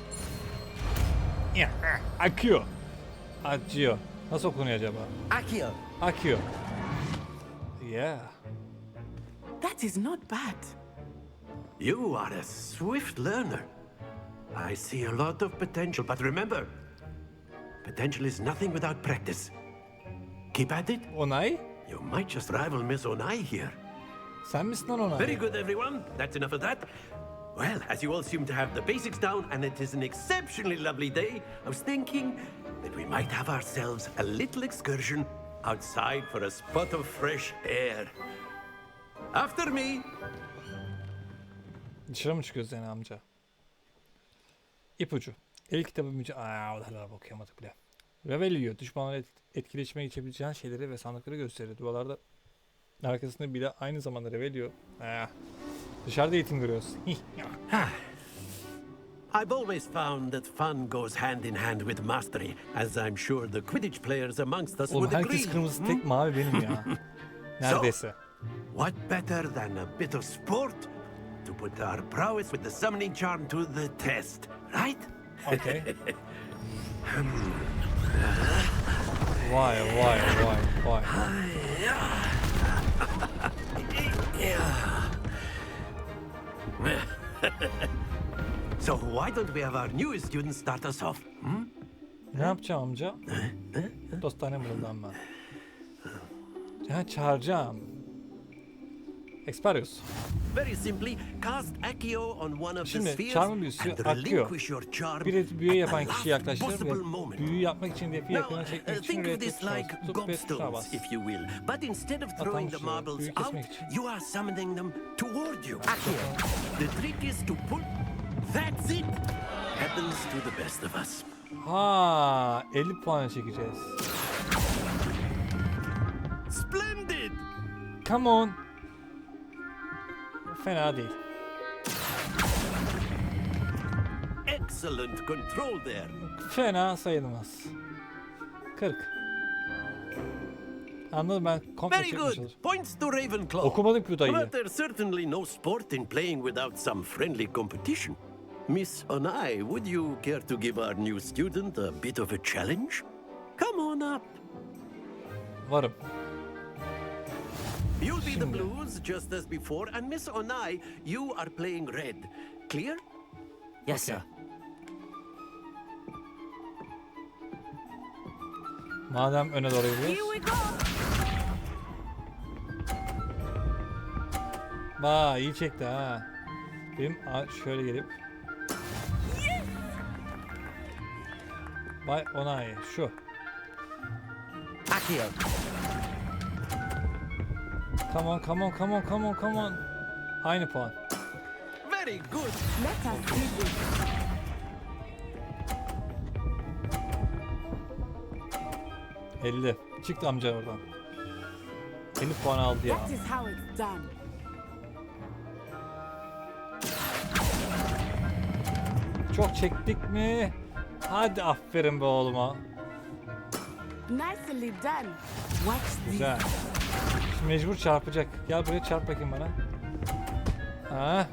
Akıyor. Acıyor. Nasıl okunuyor acaba? Akio. Akıyor. Yeah. That is not bad. You are a swift learner. I see a lot of potential, but remember, potential is nothing without practice. Keep at it. Onay? You might just rival Miss Onay here. Sen misin lan Onay? Very good, everyone. That's enough of that. Well, as you all seem to have the basics down, and it is an exceptionally lovely day, I was thinking that we might have ourselves a little excursion outside for a spot of fresh air. After me. Dışarı mı çıkıyoruz yani amca? İpucu. El kitabı okuyamadık bile. Revelio. Düşmanları etkileşime geçebileceğin şeyleri ve sandıkları gösterir. Duvarlarda arkasında bile aynı zamanda Revelio. Dışarıda eğitim görüyoruz. I've always found that fun goes hand in hand with mastery, as I'm sure the Quidditch players amongst us Oğlum would agree. herkes kırmızı tek mavi benim ya. Neredeyse. What better than a bit of sport to put our prowess with the summoning charm to the test, right? Okay. Vay. So why don't we have our newest student start us off? Ne yapacağım amca? Dostane buradan ben. Ya çağıracağım. Experius. Very simply, cast Accio on one of the Şimdi spheres çarmın büyüsü and akıyor. relinquish your charm Bir büyü yapan at the kişi last yaklaşır possible ve moment. büyüyü yapmak için hedefi yakına çekmek için Think of this like gobstones, bas. if you will. But instead of throwing the marbles büyü out, kesmek için. you are summoning them toward you. The trick is to pull. That's it. Happens to the best of us. Ha, 50 puan çekeceğiz. Splendid. Come on. Fena değil. Excellent control there. Fena sayılmaz. 40. Anladım, ben komple Very çekmiş good. olur. Points to Ravenclaw. Okumadım ki bu dayıyı. But there's certainly no sport in playing without some friendly competition. Miss Onai, would you care to give our new student a bit of a challenge? Come on up. Varım. You'll be the blues just as before, and Miss Onai, you are playing red. Clear? Yes, sir. Madem öne doğru gidiyoruz. Vay, iyi çekti ha. Benim şöyle gelip. Bay onay şu. Accio. Come on, come on, come on, come on, come on. Aynı puan. Very good. Let us see this. 50. Çıktı amca oradan. 50 puan aldı ya. That is how it's done. Çok çektik mi? Hadi aferin be oğluma. Nicely done. Watch this. Güzel. Şimdi mecbur çarpacak. Gel buraya çarp bakayım bana. Ha?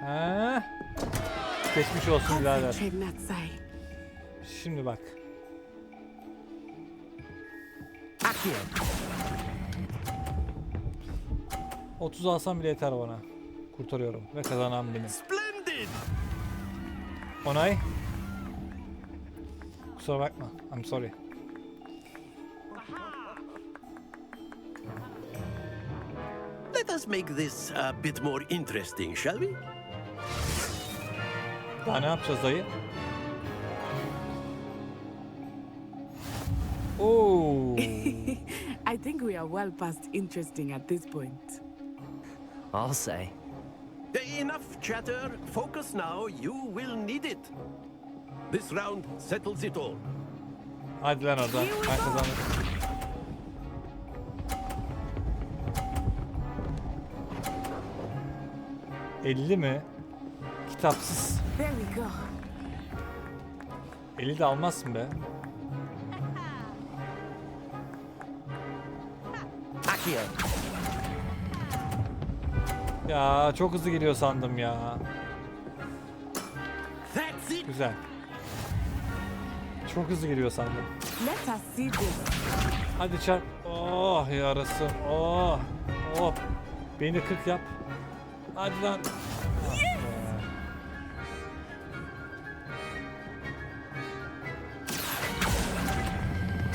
Ha? Geçmiş olsun birader. Concentrate, Natsai. Şimdi bak. Accio. 30 alsam bile yeter bana. Kurtarıyorum ve kazanan benim. Splendid. Onay. Kusura bakma. I'm sorry. Let us make this a bit more interesting, shall we? Daha ne yapacağız dayı? Oo. I think we are well past interesting at this point. I'll say. Enough chatter. Focus now. You will need it. This round settles it all. Hadi lan oradan. Ben kazandım. ...50 mi? Kitapsız. There we go. 50 de almazsın be. Accio. Ya çok hızlı geliyor sandım ya. Güzel. Çok hızlı geliyor sandım. Let us see this. Hadi çarp. Oh yarası. Oh. Oh. Beni de 40 yap. Hadi lan. Ah be.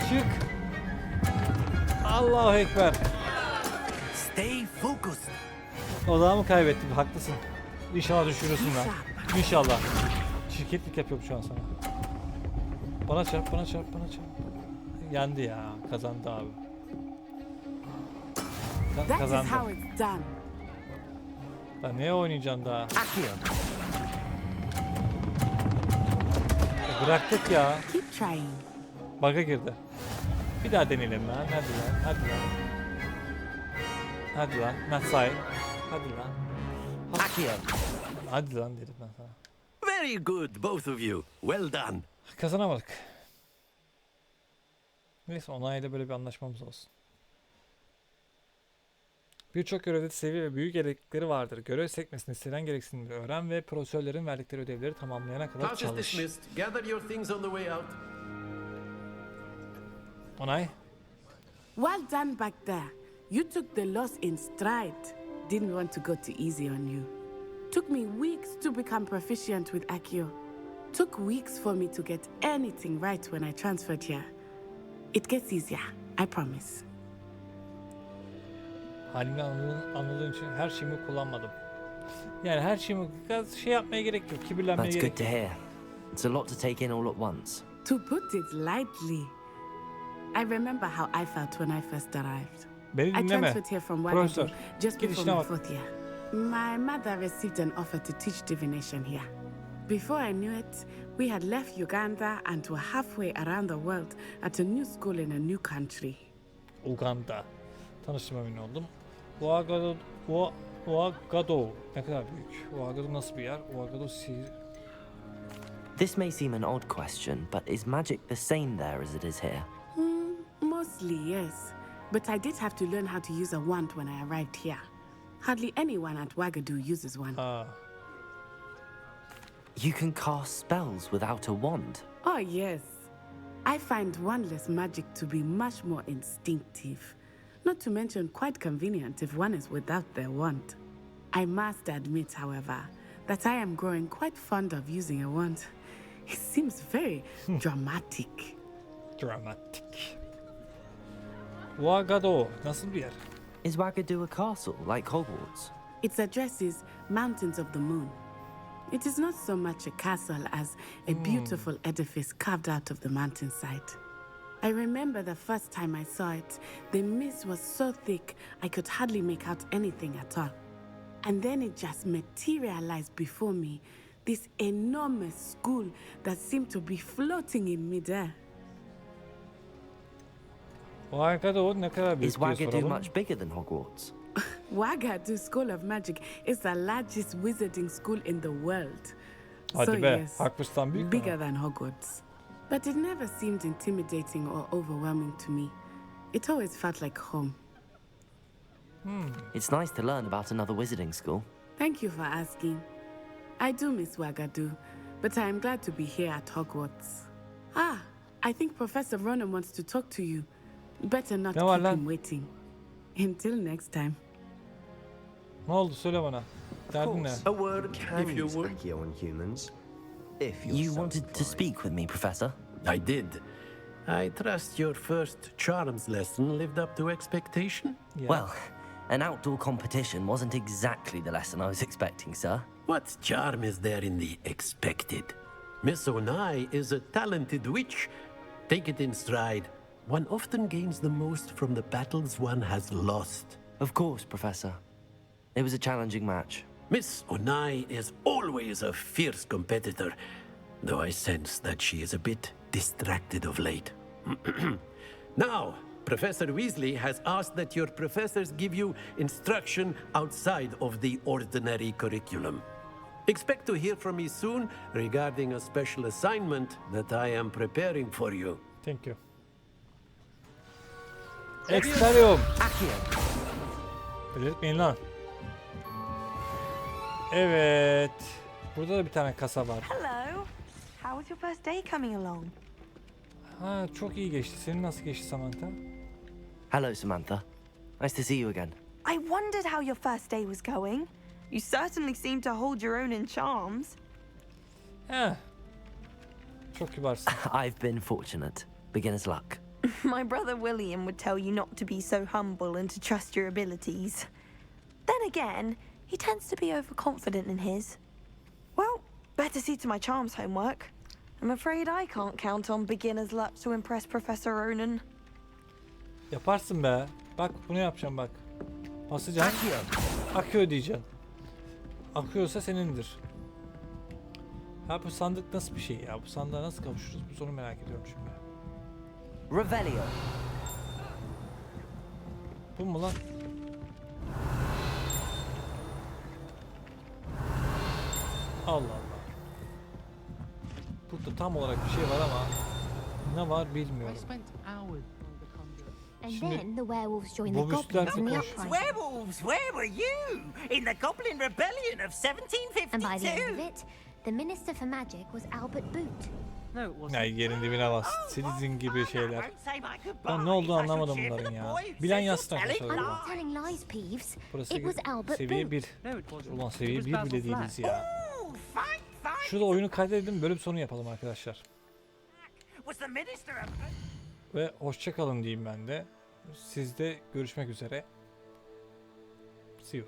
Çık. Allahu Ekber. Stay focused. Odağımı kaybettim. Haklısın. İnşallah düşürürsün lan. İnşallah. Şirketlik yapıyorum şu an sana. Bana çarp, bana çarp, bana çarp. Yendi ya. Kazandı abi. That is Kazandı. how it's done. Daha neye oynayacaksın daha? Bıraktık ya. Keep trying. Bug'a girdi. Bir daha deneyelim lan. Hadi lan. Hadi lan. Hadi lan. Nasıl? Hadi lan. Hadi lan dedim ben sana. Very good, both of you. Well done. Kazanamadık. Neyse onayla böyle bir anlaşmamız olsun. Birçok görevde seviye ve büyük gereklilikleri vardır. Görev sekmesinde istenen gereksinimleri öğren ve profesörlerin verdikleri ödevleri tamamlayana kadar Class is çalış. dismissed. Gather your things on the way out. Onay. Well done back there. You took the loss in stride. Didn't want to go too easy on you. Took me weeks to become proficient with Accio. Took weeks for me to get anything right when I transferred here. It gets easier, I promise. Halimden anladığın için her şeyimi kullanmadım. Yani her şeyimi şey yapmaya gerek yok. Kibirlenmeye That's gerek good yok. to hear. It's a lot to take in all at once. To put it lightly, I remember how I felt when I first arrived. Beni I dinleme. transferred here from Profesör. Wellington just Git before işine my bak. 4th year. My mother received an offer to teach divination here. Before I knew it, we had left Uganda and were halfway around the world at a new school in a new country. Uganda. Tanıştığıma emin oldum. Ouagadougou. Ne kadar büyük. Ouagadougou nasıl bir yer? This may seem an odd question, but is magic the same there as it is here? Mostly, yes. But I did have to learn how to use a wand when I arrived here. Hardly anyone at Ouagadougou uses one. You can cast spells without a wand. Oh, yes. I find wandless magic to be much more instinctive. Not to mention quite convenient if one is without their wand. I must admit, however, that I am growing quite fond of using a wand. It seems very dramatic. Dramatic. Ouagadougou nasıl bir yer? Is Ouagadougou a castle like Hogwarts? Its address is Mountains of the Moon. It is not so much a castle as a beautiful edifice carved out of the mountainside. I remember the first time I saw it, the mist was so thick I could hardly make out anything at all. And then it just materialized before me, this enormous school that seemed to be floating in midair. Is Wagadu much bigger than Hogwarts? Wagadu School of Magic is the largest wizarding school in the world. Hadi So be, yes, Hogwarts'tan büyük bigger ama. than Hogwarts. But it never seemed intimidating or overwhelming to me. It always felt like home. It's nice to learn about another wizarding school. Thank you for asking. I do miss Wagadu, but I am glad to be here at Hogwarts. Ah, I think Professor Ronan wants to talk to you. Better not Ne var keep lan? him waiting. Until next time. Ne oldu söyle bana. Derdin ne? A word, If you would. on humans. If you're You so wanted to inclined. speak with me, Professor? I did. I trust your first charms lesson lived up to expectation? Well, an outdoor competition wasn't exactly the lesson I was expecting, sir. What charm is there in the expected? Miss Onai is a talented witch. Take it in stride. One often gains the most from the battles one has lost. Of course, Professor. It was a challenging match. Miss Onai is always a fierce competitor, though I sense that she is a bit distracted of late. Now, Professor Weasley has asked that your professors give you instruction outside of the ordinary curriculum. Expect to hear from me soon regarding a special assignment that I am preparing for you. Thank you. Experium. Belirtmeyin lan. Evet. Burada da bir tane kasa var. Hello. How was your first day coming along? Ha, çok iyi geçti. Senin nasıl geçti Samantha? Hello, Samantha. Nice to see you again. I wondered how your first day was going. You certainly seem to hold your own in charms. Çok kibarsın. I've been fortunate. Beginner's luck. My brother William would tell you not to be so humble and to trust your abilities. Then again, he tends to be overconfident in his. Well, better see to my charms homework. I'm afraid I can't count on beginner's luck to impress Professor Ronan. Yaparsın be. Bak bunu yapacağım bak. Basacaksın. Akıyor diyeceksin. Akıyorsa senindir. Ha bu sandık nasıl bir şey ya? Bu sandığa nasıl kavuşuruz? Bu soru merak ediyorum şimdi. Revelio. Bu mu lan? Allah Allah. Burada tam olarak bir şey var ama ne var bilmiyorum. And Şimdi then the werewolves joined the bu büstler goblins in the koş. uprising. Werewolves, where were you? In the Goblin Rebellion of 1752? And by the end of it, the Minister for Magic was Albert Boot. Ya yerin dibine bas. Sizin gibi şeyler. Ben ne olduğunu anlamadım bunların ya. Bilen yazsın arkadaşlar. I'm not telling lies, Peeves. Burası It was Albert seviye Boot. 1. Ulan seviye 1 bile değiliz ya. Şurada oyunu kaydedelim, bölüm sonu yapalım arkadaşlar. Ve hoşça kalın diyeyim ben de. Sizde görüşmek üzere. See you.